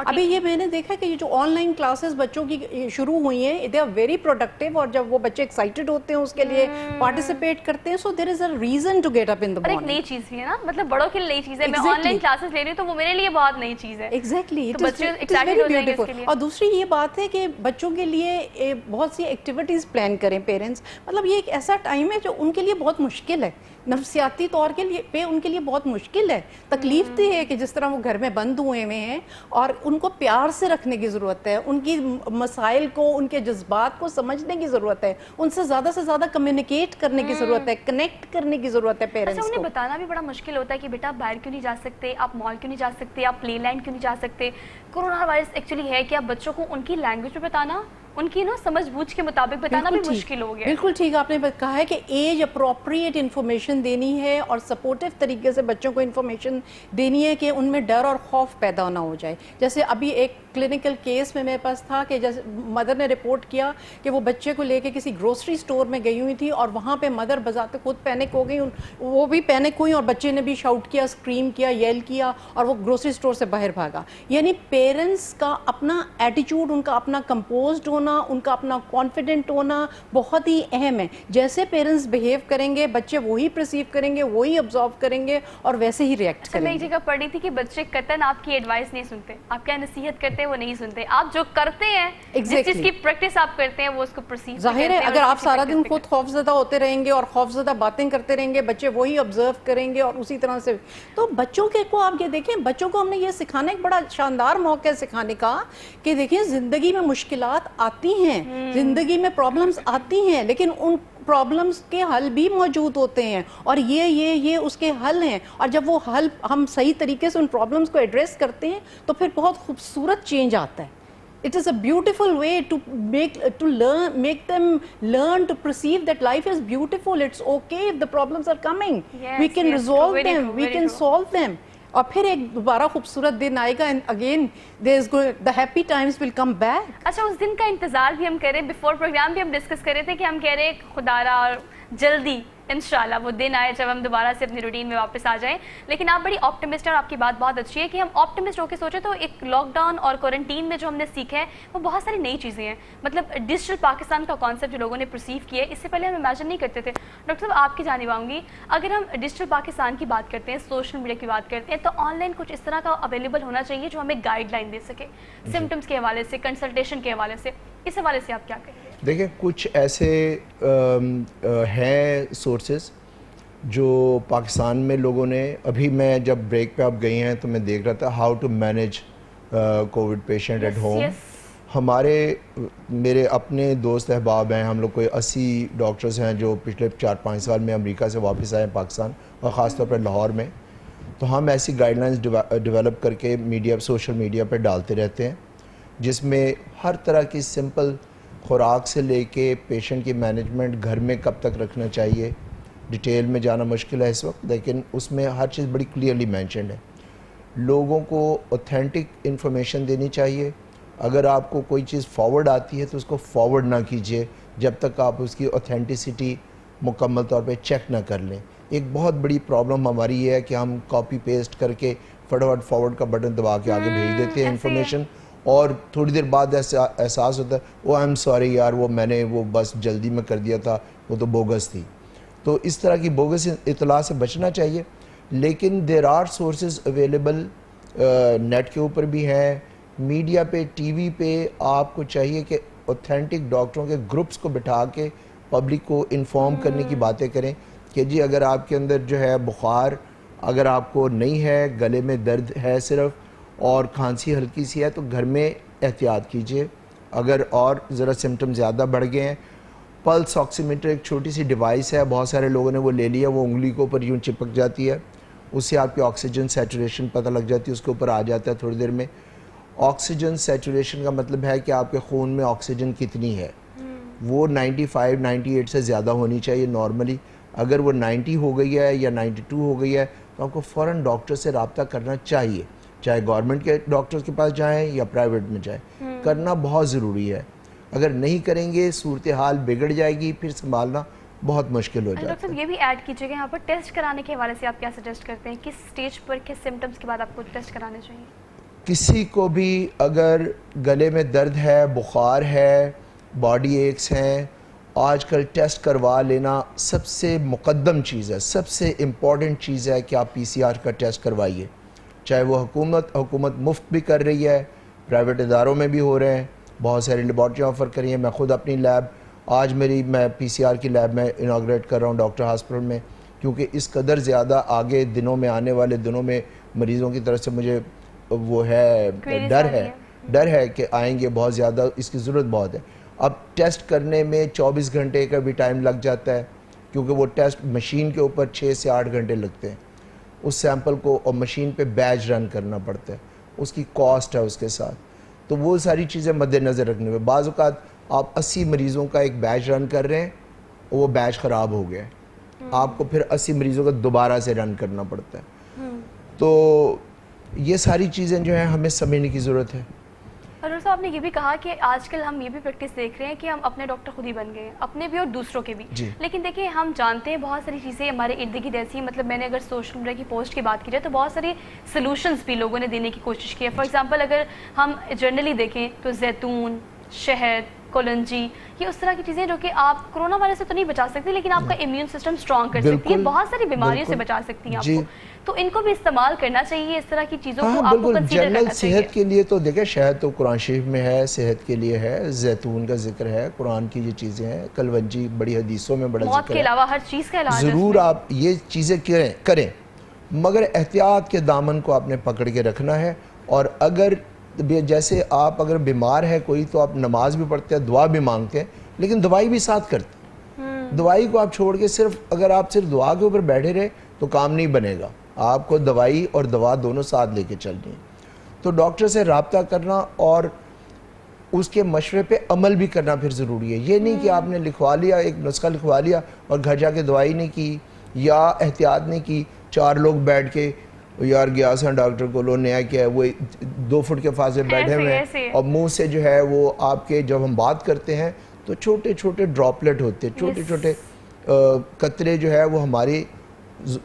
ابھی یہ میں نے دیکھا کہ یہ جو آن لائن کلاسز بچوں کی شروع ہوئی ہیں، دے آر ویری پروڈکٹیو، اور جب وہ بچے ایکسائٹیڈ ہوتے ہیں اس کے لیے پارٹیسپیٹ کرتے ہیں، so there is a reason to get up in the morning. ایک نئی چیز بھی ہے نا، مطلب بڑوں کے لیے نئی چیز ہے. میں آن لائن کلاسز لے رہی ہوں تو وہ میرے لیے بہت نئی چیز ہے. Exactly, it is very beautiful. اور دوسری یہ بات ہے کہ بچوں کے لیے بہت سی ایکٹیویٹیز پلان کریں پیرنٹس. مطلب یہ ایک ایسا ٹائم ہے جو ان کے لیے بہت مشکل ہے، نفسیاتی طور کے لیے پہ ان کے لیے بہت مشکل ہے. تکلیف دہ ہے کہ جس طرح وہ گھر میں بند ہوئے ہوئے ہیں، اور ان کو پیار سے رکھنے کی ضرورت ہے، ان کی مسائل کو، ان کے جذبات کو سمجھنے کی ضرورت ہے، ان سے زیادہ کمیونیکیٹ کرنے کی ضرورت ہے، کنیکٹ کرنے کی ضرورت ہے پیرنٹس کو. انہیں بتانا بھی بڑا مشکل ہوتا ہے کہ بیٹا باہر کیوں نہیں جا سکتے، آپ مال کیوں نہیں جا سکتے، آپ پلے لینڈ کیوں نہیں جا سکتے. کورونا وائرس ایکچولی ہے کہ آپ بچوں کو ان کی لینگویج میں بتانا، ان کی سمجھ بوجھ کے مطابق بتانا بھی مشکل ہو گیا. بالکل ٹھیک آپ نے کہا ہے کہ ایج اپروپریٹ انفارمیشن دینی ہے، اور سپورٹیو طریقے سے بچوں کو انفارمیشن دینی ہے کہ ان میں ڈر اور خوف پیدا نہ ہو جائے. جیسے ابھی ایک کلینکل کیس میں میرے پاس تھا کہ جیسے مدر نے رپورٹ کیا کہ وہ بچے کو لے کے کسی گروسری سٹور میں گئی ہوئی تھی، اور وہاں پہ مدر بذات خود پینک ہو گئی، وہ بھی پینک ہوئی، اور بچے نے بھی شاؤٹ کیا، اسکریم کیا، یل کیا، اور وہ گروسری سٹور سے باہر بھاگا. یعنی پیرنٹس کا اپنا ایٹیچیوڈ، ان کا اپنا کمپوزڈ ہونا، ان کا اپنا کانفیڈنٹ ہونا بہت ہی اہم ہے. جیسے پیرنٹس بہیو کریں گے بچے وہی پرسیو کریں گے، وہی آبزرو کریں گے، اور ویسے ہی ریئیکٹ کریں گے. میں ایک جگہ پڑھی تھی کہ بچے قطعاً آپ کی ایڈوائس نہیں سنتے، آپ کیا نصیحت کرتے ہیں وہ نہیں سنتے. آپ جو کرتے ہیں، جس چیز کی پریکٹس آپ کرتے ہیں، وہ اس کو پرسیو کرتے ہیں. ظاہر ہے اگر آپ سارا دن خود خوفزدہ ہوتے رہیں گے اور خوفزدہ باتیں کرتے رہیں گے، بچے وہی آبزرو کریں گے اور اسی طرح سے. تو بچوں کے کو آپ یہ دیکھیں، بچوں کو ہم نے یہ سکھانا، ایک بڑا شاندار موقع ہے سکھانے کا کہ دیکھیں زندگی میں مشکلات آتی ہیں، زندگی میں پرابلمز آتی ہیں، لیکن ان پرابلمز کے حل بھی موجود ہوتے ہیں، اور یہ اس کے حل ہیں. اور جب وہ حل ہم صحیح طریقے سے ان پرابلمز کو ایڈریس کرتے ہیں تو پھر بہت خوبصورت چینج آتا ہے. It is a beautiful way to make them learn to perceive that life is beautiful. It's okay if the problems are coming. We can resolve them. We can solve them. اور پھر ایک دوبارہ خوبصورت دن آئے گا، and again the happy times will come back. اچھا، اس دن کا انتظار بھی ہم کریں. بیفور پروگرام بھی ہم ڈسکس کر رہے تھے کہ ہم کہہ رہے ہیں خدا را جلدی انشاءاللہ وہ دن آئے جب ہم دوبارہ سے اپنی روٹین میں واپس آ جائیں. لیکن آپ بڑی آپٹمسٹ ہیں، اور آپ کی بات بہت اچھی ہے کہ ہم آپٹمسٹ ہو کے سوچیں. تو ایک لاک ڈاؤن اور کوارنٹین میں جو ہم نے سیکھا ہے وہ بہت ساری نئی چیزیں ہیں. مطلب ڈیجیٹل پاکستان کا کانسیپٹ جو لوگوں نے پرسیو کیا ہے، اس سے پہلے ہم امیجن نہیں کرتے تھے. ڈاکٹر صاحب آپ کی جانب آؤں گی، اگر ہم ڈیجیٹل پاکستان کی بات کرتے ہیں، سوشل میڈیا کی بات کرتے ہیں، تو آن لائن کچھ اس طرح کا اویلیبل ہونا چاہیے جو ہمیں گائیڈ لائن دے سکے، سمٹمس کے حوالے سے، کنسلٹیشن کے حوالے سے. اس حوالے سے آپ کیا کہیں گے؟ دیکھیں کچھ ایسے ہیں سورسز جو پاکستان میں لوگوں نے، ابھی میں جب بریک پہ آپ گئی ہیں تو میں دیکھ رہا تھا how to manage COVID patient at home. میرے اپنے دوست احباب ہیں، ہم لوگ کوئی 80 ڈاکٹرز ہیں جو پچھلے 4-5 سال میں امریکہ سے واپس آئے ہیں پاکستان، اور خاص طور پر لاہور میں. تو ہم ایسی گائیڈ لائنز ڈیولپ کر کے سوشل میڈیا پہ ڈالتے رہتے ہیں، جس میں ہر طرح کی سمپل خوراک سے لے کے پیشنٹ کی مینجمنٹ، گھر میں کب تک رکھنا چاہیے، ڈیٹیل میں جانا مشکل ہے اس وقت، لیکن اس میں ہر چیز بڑی کلیئرلی مینشنڈ ہے. لوگوں کو اوتھینٹک انفارمیشن دینی چاہیے. اگر آپ کو کوئی چیز فارورڈ آتی ہے تو اس کو فارورڈ نہ کیجیے جب تک آپ اس کی اوتھینٹسٹی مکمل طور پہ چیک نہ کر لیں. ایک بہت بڑی پرابلم ہماری یہ ہے کہ ہم کاپی پیسٹ کر کے فٹافٹ فارورڈ کا بٹن دبا کے آگے بھیج دیتے ہیں انفارمیشن، اور تھوڑی دیر بعد احساس ہوتا ہے وہ آئی ایم سوری یار، وہ میں نے وہ بس جلدی میں کر دیا تھا، وہ تو بوگس تھی. تو اس طرح کی بوگس اطلاع سے بچنا چاہیے. لیکن there are sources available, net کے اوپر بھی ہیں، میڈیا پہ، ٹی وی پہ. آپ کو چاہیے کہ اوتھینٹک ڈاکٹروں کے گروپس کو بٹھا کے پبلک کو انفارم کرنے کی باتیں کریں کہ جی اگر آپ کے اندر جو ہے بخار اگر آپ کو نہیں ہے, گلے میں درد ہے صرف اور کھانسی ہلکی سی ہے, تو گھر میں احتیاط کیجئے. اگر اور ذرا سمٹم زیادہ بڑھ گئے ہیں, پلس آکسی میٹر ایک چھوٹی سی ڈیوائس ہے, بہت سارے لوگوں نے وہ لے لیا, وہ انگلی کے اوپر یوں چپک جاتی ہے, اس سے آپ کی آکسیجن سیچوریشن پتہ لگ جاتی ہے, اس کے اوپر آ جاتا ہے تھوڑی دیر میں. آکسیجن سیچوریشن کا مطلب ہے کہ آپ کے خون میں آکسیجن کتنی ہے, وہ 95 98 سے زیادہ ہونی چاہیے نارملی. اگر وہ 90 ہو گئی ہے یا 92 ہو گئی ہے تو آپ کو فوراً ڈاکٹر سے رابطہ کرنا چاہیے, چاہے گورنمنٹ کے ڈاکٹر کے پاس جائیں یا پرائیویٹ میں جائیں, کرنا بہت ضروری ہے. اگر نہیں کریں گے صورتحال بگڑ جائے گی, پھر سنبھالنا بہت مشکل ہو جاتا ہے. ڈاکٹر صاحب یہ بھی ایڈ کیجیے کہ یہاں پر ٹیسٹ کرانے کے حوالے سے آپ کیا سجیسٹ کرتے ہیں, کس سٹیج پر کس سمٹمز کے بعد آپ کو ٹیسٹ کرانے چاہیے؟ کسی کو بھی اگر گلے میں درد ہے, بخار ہے, باڈی ایکس ہیں, آج کل ٹیسٹ کروا لینا سب سے مقدم چیز ہے, سب سے امپورٹنٹ چیز ہے کہ آپ PCR کا ٹیسٹ کروائیے. چاہے وہ حکومت مفت بھی کر رہی ہے, پرائیویٹ اداروں میں بھی ہو رہے ہیں, بہت ساری لیبارٹری آفر کر رہی ہیں. میں خود اپنی لیب آج میں PCR کی لیب میں اناگریٹ کر رہا ہوں ڈاکٹر ہاسپٹل میں, کیونکہ اس قدر زیادہ آگے دنوں میں, آنے والے دنوں میں مریضوں کی طرف سے مجھے وہ ہے ڈر ہے کہ آئیں گے بہت زیادہ, اس کی ضرورت بہت ہے. اب ٹیسٹ کرنے میں 24 گھنٹے کا بھی ٹائم لگ جاتا ہے, کیونکہ وہ ٹیسٹ مشین کے اوپر 6 سے 8 گھنٹے لگتے ہیں اس سیمپل کو, اور مشین پہ بیچ رن کرنا پڑتا ہے, اس کی کاسٹ ہے اس کے ساتھ. تو وہ ساری چیزیں مد نظر رکھنے میں, بعض اوقات آپ 80 مریضوں کا ایک بیچ رن کر رہے ہیں, وہ بیچ خراب ہو گیا ہے, آپ کو پھر 80 مریضوں کا دوبارہ سے رن کرنا پڑتا ہے. تو یہ ساری چیزیں جو ہیں ہمیں سمجھنے کی ضرورت ہے. اور ڈاکٹر صاحب آپ نے یہ بھی کہا کہ آج کل ہم یہ بھی پریکٹس دیکھ رہے ہیں کہ ہم اپنے ڈاکٹر خود ہی بن گئے ہیں, اپنے بھی اور دوسروں کے بھی. لیکن دیکھیں ہم جانتے ہیں بہت ساری چیزیں ہمارے ارد گرد ایسی ہیں, مطلب میں نے اگر سوشل میڈیا کی پوسٹ کی بات کی جائے تو بہت ساری سلوشنز بھی لوگوں نے دینے کی کوشش کی ہے. فار ایگزامپل اگر ہم جنرلی دیکھیں تو زیتون, شہد, کولنجی, یہ اس طرح کی چیزیں جو کہ آپ کرونا وائرس سے تو نہیں بچا سکتی لیکن آپ کا امیون سسٹم اسٹرانگ کر سکتی ہے, بہت ساری بیماریوں سے بچا سکتی ہیں آپ کو. تو ان کو بھی استعمال کرنا چاہیے, اس طرح کی چیزوں کو آپ کو کنسیڈر کرنا چاہیے. صحت کے لیے تو دیکھیں شہد تو قرآن شریف میں ہے, صحت کے لیے ہے, زیتون کا ذکر ہے, قرآن کی یہ چیزیں ہیں, کلونجی بڑی حدیثوں میں بڑا ذکر ہے. موت کے علاوہ ہر چیز کا علاج ہے. ضرور آپ یہ چیزیں کریں, مگر احتیاط کے دامن کو آپ نے پکڑ کے رکھنا ہے. اور اگر جیسے آپ اگر بیمار ہے کوئی تو آپ نماز بھی پڑھتے ہیں, دعا بھی مانگتے ہیں, لیکن دوائی بھی ساتھ کرتے ہیں. دوائی کو آپ چھوڑ کے صرف اگر آپ صرف دعا کے اوپر بیٹھے رہے تو کام نہیں بنے گا, آپ کو دوائی اور دوا دونوں ساتھ لے کے چلنی ہے. تو ڈاکٹر سے رابطہ کرنا اور اس کے مشورے پہ عمل بھی کرنا پھر ضروری ہے. یہ نہیں کہ آپ نے لکھوا لیا, ایک نسخہ لکھوا لیا اور گھر جا کے دوائی نہیں کی یا احتیاط نہیں کی, 4 لوگ بیٹھ کے یار گیا سا ڈاکٹر کو, لو نیا کیا ہے, وہ 2 فٹ کے فاصلے بیٹھے ہوئے ہیں, اور منہ سے جو ہے وہ آپ کے جب ہم بات کرتے ہیں تو چھوٹے چھوٹے ڈراپلیٹ ہوتے ہیں, چھوٹے چھوٹے قطرے جو ہے وہ ہماری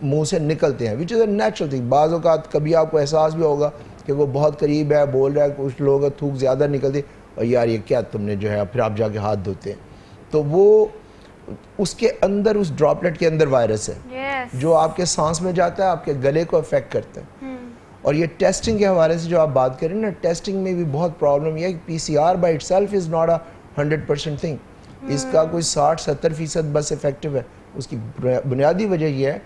منہ سے نکلتے ہیں, وچ از اے نیچرل تھنگ. بعض اوقات کبھی آپ کو احساس بھی ہوگا کہ وہ بہت قریب ہے, بول رہا ہے, کچھ لوگ تھوک زیادہ نکلتے اور یار یہ کیا تم نے جو ہے, پھر آپ جا کے ہاتھ دھوتے ہیں, تو وہ اس کے اندر, اس ڈراپلیٹ کے اندر وائرس ہے جو آپ کے سانس میں جاتا ہے, آپ کے گلے کو افیکٹ کرتا ہے. اور یہ ٹیسٹنگ کے حوالے سے جو آپ بات کریں نا, ٹیسٹنگ میں بھی بہت پرابلم یہ ہے کہ PCR by it self is not a 100% thing. اس کا کوئی 60-70% بس افیکٹو ہے. اس کی بنیادی وجہ یہ ہے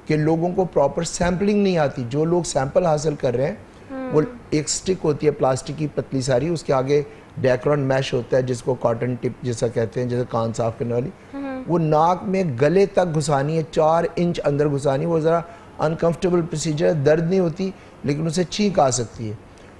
کہ لوگوں کو پراپر سیمپلنگ نہیں آتی. جو لوگ سیمپل حاصل کر رہے ہیں وہ ایک سٹک ہوتی ہے پلاسٹک کی پتلی ساری, اس کے آگے ڈیکرون میش ہوتا ہے جس کو کاٹن ٹپ جیسا کہتے ہیں, جیسے کان صاف کرنے والی, وہ ناک میں گلے تک گھسانی ہے, 4 انچ اندر گھسانی. وہ ذرا انکمفرٹیبل پروسیجر ہے, درد نہیں ہوتی لیکن اسے چھینک آ سکتی ہے.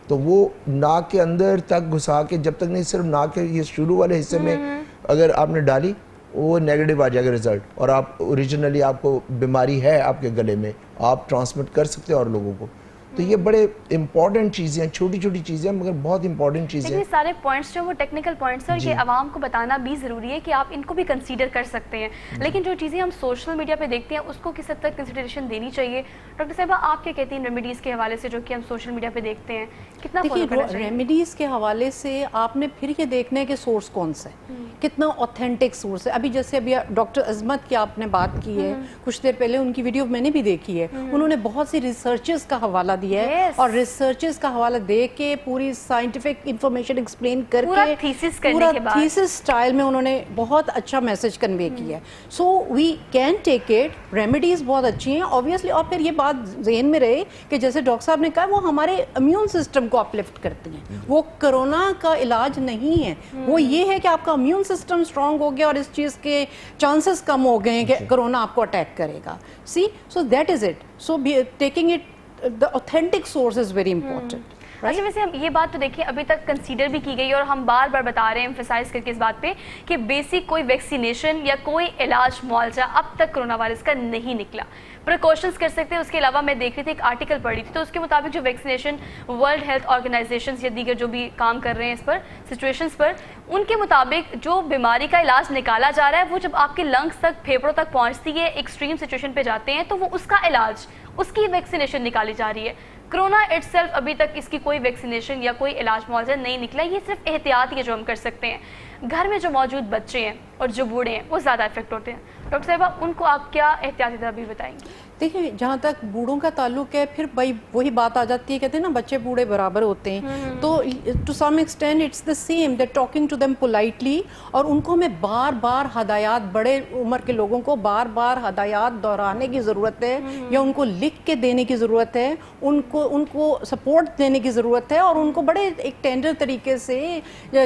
تو وہ ناک کے اندر تک گھسا کے, جب تک نہیں, صرف ناک کے یہ شروع والے حصے میں اگر آپ نے ڈالی وہ نیگیٹو آ جائے گا رزلٹ, اور آپ اوریجنلی آپ کو بیماری ہے آپ کے گلے میں, آپ ٹرانسمٹ کر سکتے ہیں اور لوگوں کو. تو یہ بڑے امپورٹنٹ چیزیں ہیں, چھوٹی چھوٹی چیزیں ہیں مگر بہت امپورٹنٹ چیزیں ہیں. لیکن سارے پوائنٹس جو وہ ٹیکنیکل پوائنٹس ہیں, اور یہ عوام کو بتانا بھی ضروری ہے کہ آپ ان کو بھی کنسیڈر کر سکتے ہیں. لیکن جو چیزیں ہم سوشل میڈیا پہ دیکھتے ہیں اس کو کس حد تک کنسیڈریشن دینی چاہیے. ڈاکٹر صاحبہ آپ کیا کہتی ہیں ریمیڈیز کے حوالے سے جو کہ ہم سوشل میڈیا پہ دیکھتے ہیں, کتنا فالو کرنا چاہیے؟ ریمیڈیز کے حوالے سے آپ نے پھر یہ دیکھنا ہے کہ سورس کون سا ہے, کتنا اوتھینٹک سورس ہے. ابھی جیسے ابھی ڈاکٹر عظمت کی آپ نے بات کی ہے, کچھ دیر پہلے ان کی ویڈیو میں نے بھی دیکھی ہے, انہوں نے بہت سی ریسرچز کا حوالہ دیا ہے اور ریسرچز کا حوالہ دے کے پوری سائنٹیفک انفارمیشن ایکسپلین کر کے پورا تھیسس سٹائل میں انہوں نے بہت اچھا میسج کنوے کیا ہے. So we can take it, remedies بہت اچھی ہیں obviously. اور پھر یہ بات ذہن میں رہے کہ جیسے ڈاکٹر صاحب نے کہا وہ ہمارے امیون سسٹم کو اپلفٹ کرتے ہیں, وہ کرونا کا علاج نہیں ہے, وہ یہ ہے کہ آپ کا امیون سسٹم اسٹرانگ ہو گیا اور اس چیز کے چانسز کم ہو گئے ہیں کہ کرونا آپ کو اٹیک کرے گا. See so that is it. So taking it the authentic source is very important. اچھا ویسے ہم یہ بات تو دیکھیں ابھی تک کنسیڈر بھی کی گئی اور ہم بار بار بتا رہے ہیں ایمفیسائز کر کے اس بات پہ کہ بیسک کوئی ویکسینیشن یا کوئی علاج معالجہ اب تک کرونا وائرس کا نہیں نکلا. پریکاشنز کر سکتے ہیں. اس کے علاوہ میں دیکھ رہی تھی ایک آرٹیکل پڑھ رہی تھی تو اس کے مطابق جو ویکسینیشن ورلڈ ہیلتھ آرگنائزیشنز یا دیگر جو بھی کام کر رہے ہیں اس پر سچویشنز پر, ان کے مطابق جو بیماری کا علاج نکالا جا رہا ہے وہ جب آپ کے لنگس تک پھیپھڑوں تک پہنچتی ہے, ایکسٹریم سچویشن پہ جاتے ہیں تو وہ اس کا علاج, اس کی ویکسینیشن نکالی جا رہی ہے. کرونا اٹ سیلف ابھی تک اس کی کوئی ویکسینیشن یا کوئی علاج معالجہ نہیں نکلا. یہ صرف احتیاط ہے جو ہم کر سکتے ہیں. گھر میں جو موجود بچے ہیں اور جو بوڑھے ہیں وہ زیادہ افیکٹ ہوتے ہیں. ڈاکٹر صاحبہ ان کو آپ کیا احتیاطی تدابیر بتائیں گے؟ دیکھیں جہاں تک بوڑھوں کا تعلق ہے پھر بھائی وہی بات آ جاتی ہے, کہتے ہیں نا بچے بوڑھے برابر ہوتے ہیں. تو to some extent it's the same that talking to them politely, اور ان کو ہمیں بار بار ہدایات, بڑے عمر کے لوگوں کو بار بار ہدایات دہرانے کی ضرورت ہے یا ان کو لکھ کے دینے کی ضرورت ہے, ان کو سپورٹ دینے کی ضرورت ہے اور ان کو بڑے ایک ٹینڈر طریقے سے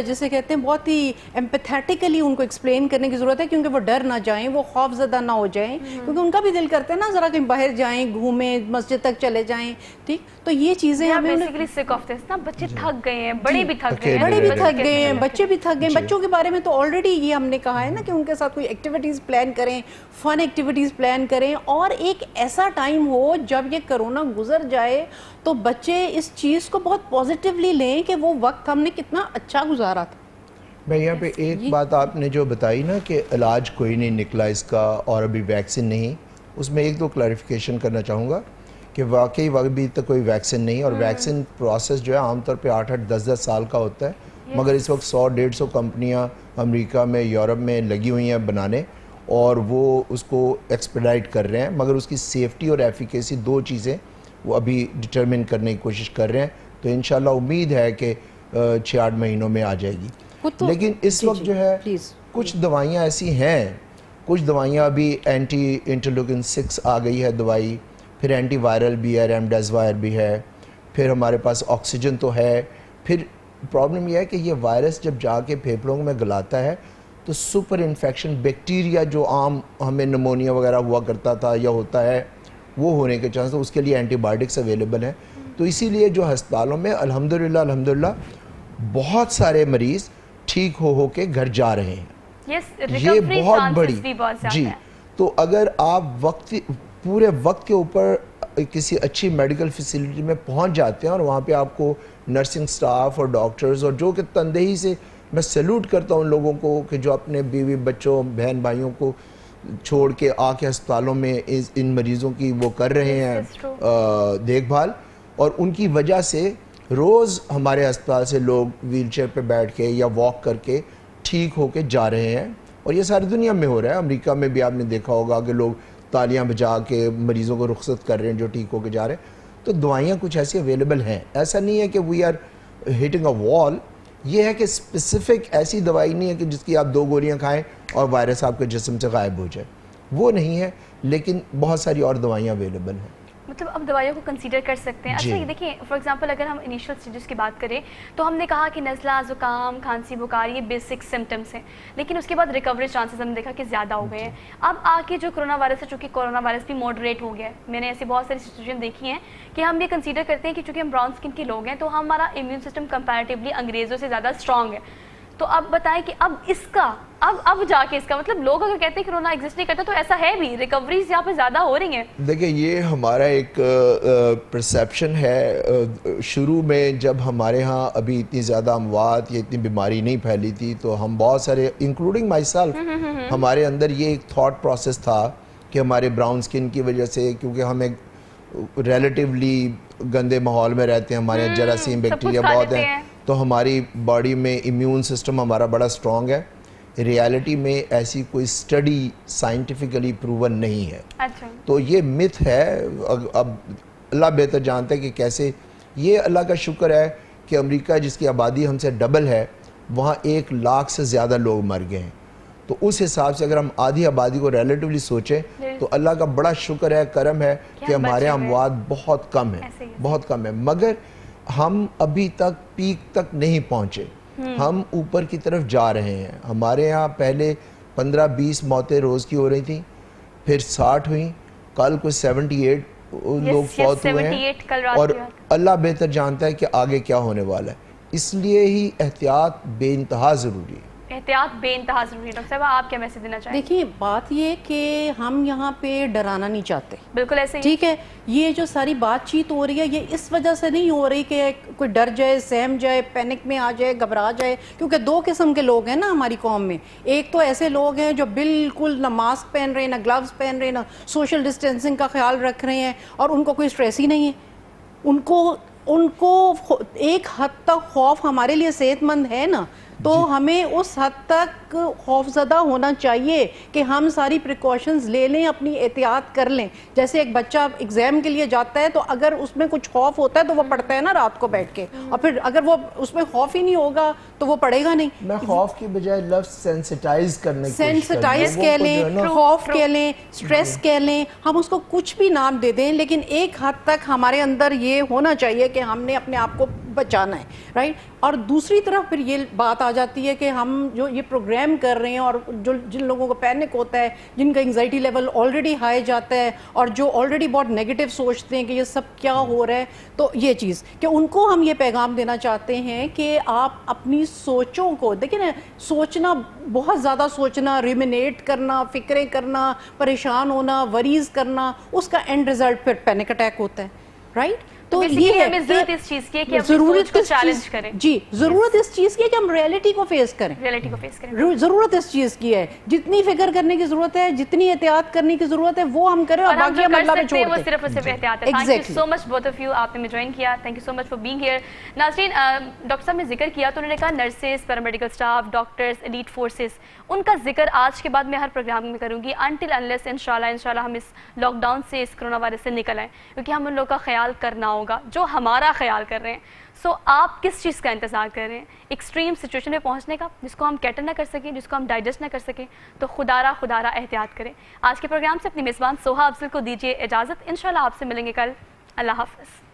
جسے کہتے ہیں بہت ہی ایمپیتھیٹیکلی ان کو ایکسپلین کرنے کی ضرورت ہے, کیونکہ وہ ڈر نہ جائیں, وہ خوف زدہ نہ ہو جائیں, کیونکہ ان کا بھی دل کرتا ہے نا ذرا کہیں باہر جائیں, گھومیں, مسجد تک چلے جائیں. ٹھیک, تو یہ چیزیں ہمیں بیسیکلی سک آف دس نا, بچے تھک گئے ہیں, بڑے بھی تھک گئے ہیں, بچے بھی تھک گئے ہیں. بچوں کے بارے میں تو آلریڈی یہ ہم نے کہا ہے نا کہ ان کے ساتھ کوئی ایکٹیویٹیز پلان کریں, فن ایکٹیویٹیز پلان کریں, اور ایک ایسا ٹائم ہو جب یہ کرونا گزر جائے تو بچے اس چیز کو بہت پازیٹیولی لیں کہ وہ وقت ہم نے کتنا اچھا گزارا تھا. میں یہاں پہ ایک بات آپ نے جو بتائی نا کہ علاج کوئی نہیں نکلا اس کا اور ابھی ویکسین نہیں, اس میں ایک دو کلیریفیکیشن کرنا چاہوں گا کہ واقعی ابھی تک کوئی ویکسین نہیں, اور ویکسین پروسیس جو ہے عام طور پہ 8-10 سال کا ہوتا ہے, مگر اس وقت 100-150 کمپنیاں امریکہ میں, یورپ میں لگی ہوئی ہیں بنانے, اور وہ اس کو ایکسپیڈائٹ کر رہے ہیں, مگر اس کی سیفٹی اور ایفیکیسی دو چیزیں وہ ابھی ڈٹرمن کرنے کی کوشش کر رہے ہیں. تو انشاءاللہ امید ہے کہ 6-8 مہینوں میں آ جائے گی. لیکن اس وقت جو ہے کچھ دوائیاں ایسی ہیں, کچھ دوائیاں ابھی اینٹی انٹرلوکن 6 آ گئی ہے دوائی, پھر اینٹی وائرل بھی ہے, ریمڈیسیویر بھی ہے, پھر ہمارے پاس آکسیجن تو ہے. پھر پرابلم یہ ہے کہ یہ وائرس جب جا کے پھیپھڑوں میں گلاتا ہے تو سپر انفیکشن بیکٹیریا جو عام ہمیں نمونیا وغیرہ ہوا کرتا تھا یا ہوتا ہے وہ ہونے کے چانس, تو اس کے لیے اینٹی بایوٹکس اویلیبل ہیں. تو اسی لیے جو ہسپتالوں میں الحمدللہ بہت سارے مریض ٹھیک ہو کے گھر جا رہے ہیں. یہ بہت بڑی جی. تو اگر آپ پورے وقت کے اوپر کسی اچھی میڈیکل فیسلٹی میں پہنچ جاتے ہیں اور وہاں پہ آپ کو نرسنگ سٹاف اور ڈاکٹرز, اور جو کہ تندہی سے میں سیلوٹ کرتا ہوں ان لوگوں کو کہ جو اپنے بیوی بچوں بہن بھائیوں کو چھوڑ کے آ کے ہسپتالوں میں ان مریضوں کی وہ کر رہے ہیں دیکھ بھال, اور ان کی وجہ سے روز ہمارے ہسپتال سے لوگ ویل چیئر پہ بیٹھ کے یا واک کر کے ٹھیک ہو کے جا رہے ہیں. اور یہ ساری دنیا میں ہو رہا ہے. امریکہ میں بھی آپ نے دیکھا ہوگا کہ لوگ تالیاں بجا کے مریضوں کو رخصت کر رہے ہیں جو ٹھیک ہو کے جا رہے ہیں. تو دوائیاں کچھ ایسی اویلیبل ہیں, ایسا نہیں ہے کہ وی آر ہٹنگ اے وال. یہ ہے کہ اسپیسیفک ایسی دوائی نہیں ہے کہ جس کی آپ 2 گولیاں کھائیں اور وائرس آپ کے جسم سے غائب ہو جائے, وہ نہیں ہے. لیکن بہت ساری اور دوائیاں اویلیبل ہیں. مطلب اب دوائیوں کو کنسیڈر کر سکتے ہیں. اچھا یہ دیکھیں فار ایگزامپل اگر ہم انیشیل سٹیجز کی بات کریں تو ہم نے کہا کہ نزلہ, زکام, کھانسی, بخار یہ بیسک سمٹمس ہیں, لیکن اس کے بعد ریکوری چانسز ہم نے دیکھا کہ زیادہ ہو گئے ہیں. اب آ کے جو کرونا وائرس ہے, چونکہ کرونا وائرس بھی ماڈریٹ ہو گیا ہے, میں نے ایسی بہت ساری سچویشن دیکھی ہیں کہ ہم یہ کنسیڈر کرتے ہیں کہ چونکہ ہم براؤن اسکن کے لوگ ہیں تو ہمارا امیون سسٹم کمپیریٹیولی انگریزوں سے زیادہ اسٹرانگ ہے. تو اب بتائیں کہ اب اس کا اب جا کے اس کا مطلب لوگ اگر کہتے ہیں کہ کرونا ایگزسٹ نہیں کرتا تو ایسا ہے بھی, ریکوریز یہاں پہ زیادہ ہو رہی ہیں. دیکھیں یہ ہمارا ایک پرسیپشن ہے. شروع میں جب ہمارے ہاں ابھی اتنی زیادہ اموات یا اتنی بیماری نہیں پھیلی تھی تو ہم بہت سارے انکلوڈنگ مائی سیلف ہمارے اندر یہ ایک تھاٹ پروسیس تھا کہ ہمارے براؤن اسکن کی وجہ سے, کیونکہ ہم ایک ریلیٹیولی گندے ماحول میں رہتے ہیں, ہمارے جراثیم بیکٹیریا بہت ہیں, تو ہماری باڈی میں امیون سسٹم ہمارا بڑا اسٹرانگ ہے. ریالٹی میں ایسی کوئی اسٹڈی سائنٹیفکلی پروون نہیں ہے. تو یہ متھ ہے. اب اللہ بہتر جانتا ہے کہ کیسے. یہ اللہ کا شکر ہے کہ امریکہ جس کی آبادی ہم سے ڈبل ہے, وہاں 1 لاکھ سے زیادہ لوگ مر گئے ہیں. تو اس حساب سے اگر ہم آدھی آبادی کو ریلیٹیولی سوچیں تو اللہ کا بڑا شکر ہے, کرم ہے کہ ہمارے اموات بہت کم ہیں, بہت کم ہیں. مگر ہم ابھی تک پیک تک نہیں پہنچے, ہم اوپر کی طرف جا رہے ہیں. ہمارے ہاں پہلے 15-20 موتیں روز کی ہو رہی تھیں, پھر 60 ہوئیں, کل کوئی 78 لوگ فوت ہوئے ہیں, اور اللہ بہتر جانتا ہے کہ آگے کیا ہونے والا ہے. اس لیے ہی احتیاط بے انتہا ضروری ہے. احتیاط بے انتہا ضروری ہے. ڈاکٹر صاحبہ آپ کیا میسج دینا چاہیں؟ دیکھیے بات یہ کہ ہم یہاں پہ ڈرانا نہیں چاہتے. بالکل ایسے ہی. ٹھیک ہے, یہ جو ساری بات چیت ہو رہی ہے یہ اس وجہ سے نہیں ہو رہی کہ کوئی ڈر جائے, سہم جائے, پینک میں آ جائے, گھبرا جائے. کیونکہ 2 قسم کے لوگ ہیں نا ہماری قوم میں. ایک تو ایسے لوگ ہیں جو بالکل نہ ماسک پہن رہے ہیں, نہ گلوز پہن رہے ہیں, نہ سوشل ڈسٹینسنگ کا خیال رکھ رہے ہیں, اور ان کو کوئی سٹریس ہی نہیں ہے. ان کو ایک حد تک خوف ہمارے لیے صحت مند ہے نا, تو ہمیں اس حد تک خوف زدہ ہونا چاہیے کہ ہم ساری پریکاشنز لے لیں, اپنی احتیاط کر لیں. جیسے ایک بچہ ایگزام کے لیے جاتا ہے تو اگر اس میں کچھ خوف ہوتا ہے تو وہ پڑھتا ہے نا رات کو بیٹھ کے, اور پھر اگر وہ اس میں خوف ہی نہیں ہوگا تو وہ پڑھے گا نہیں. میں خوف کی بجائے لفظ سینسٹائز کرنے کی کوشش کرتا ہوں. سینسٹائز کہہ لیں, خوف کہہ لیں, سٹریس کہہ لیں, ہم اس کو کچھ بھی نام دے دیں, لیکن ایک حد تک ہمارے اندر یہ ہونا چاہیے کہ ہم نے اپنے آپ کو بچانا ہے, رائٹ. اور دوسری طرف پھر یہ بات آ جاتی ہے کہ ہم جو یہ پروگرام کر رہے ہیں, اور جن لوگوں کو پینک ہوتا ہے, جن کا انگزائٹی لیول آلریڈی ہائی جاتا ہے, اور جو آلریڈی بہت نیگیٹو سوچتے ہیں کہ یہ سب کیا ہو رہا ہے, تو یہ چیز کہ ان کو ہم یہ پیغام دینا چاہتے ہیں کہ آپ اپنی سوچوں کو دیکھیں نا, سوچنا, بہت زیادہ سوچنا, ریمینیٹ کرنا, فکریں کرنا, پریشان ہونا, وریز کرنا, اس کا اینڈ ریزلٹ پھر پینک اٹیک ہوتا ہے, رائٹ. تو یہ ہمیں ضرورت اس چیز کی ہے کہ اپنی سوچ کو چیلنج کریں. جی, ضرورت اس چیز کی ہے کہ ہم ریئلٹی کو فیس کریں. ریئلٹی کو فیس کریں. ضرورت اس چیز کی ہے, جتنی فکر کرنے کی ضرورت ہے, جتنی احتیاط کرنے کی ضرورت ہے, وہ ہم کریں, اور باقی ہم اللہ پہ چھوڑ دیں. وہ صرف اور صرف احتیاط ہے. Thank you so much both of you, آپ نے ہمیں جوائن کیا. Thank you so much for being here. ناظرین, ڈاکٹر صاحب نے ذکر کیا تو انہوں نے کہا nurses, paramedical staff, doctors, elite forces, ان کا ذکر آج کے بعد میں ہر پروگرام میں کروں گی انٹل انلیس انشاءاللہ ہم اس لاک ڈاؤن سے, اس کرونا وائرس سے نکل آئیں, کیونکہ ہم ان لوگوں کا خیال کرنا ہوگا جو ہمارا خیال کر رہے ہیں. سو آپ کس چیز کا انتظار کر رہے ہیں؟ ایکسٹریم سچویشن میں پہنچنے کا, جس کو ہم کیٹر نہ کر سکیں, جس کو ہم ڈائجسٹ نہ کر سکیں, تو خدا را احتیاط کریں. آج کے پروگرام سے اپنی میزبان سوہا افضل کو دیجیے اجازت. انشاءاللہ آپ سے ملیں گے کل. اللہ حافظ.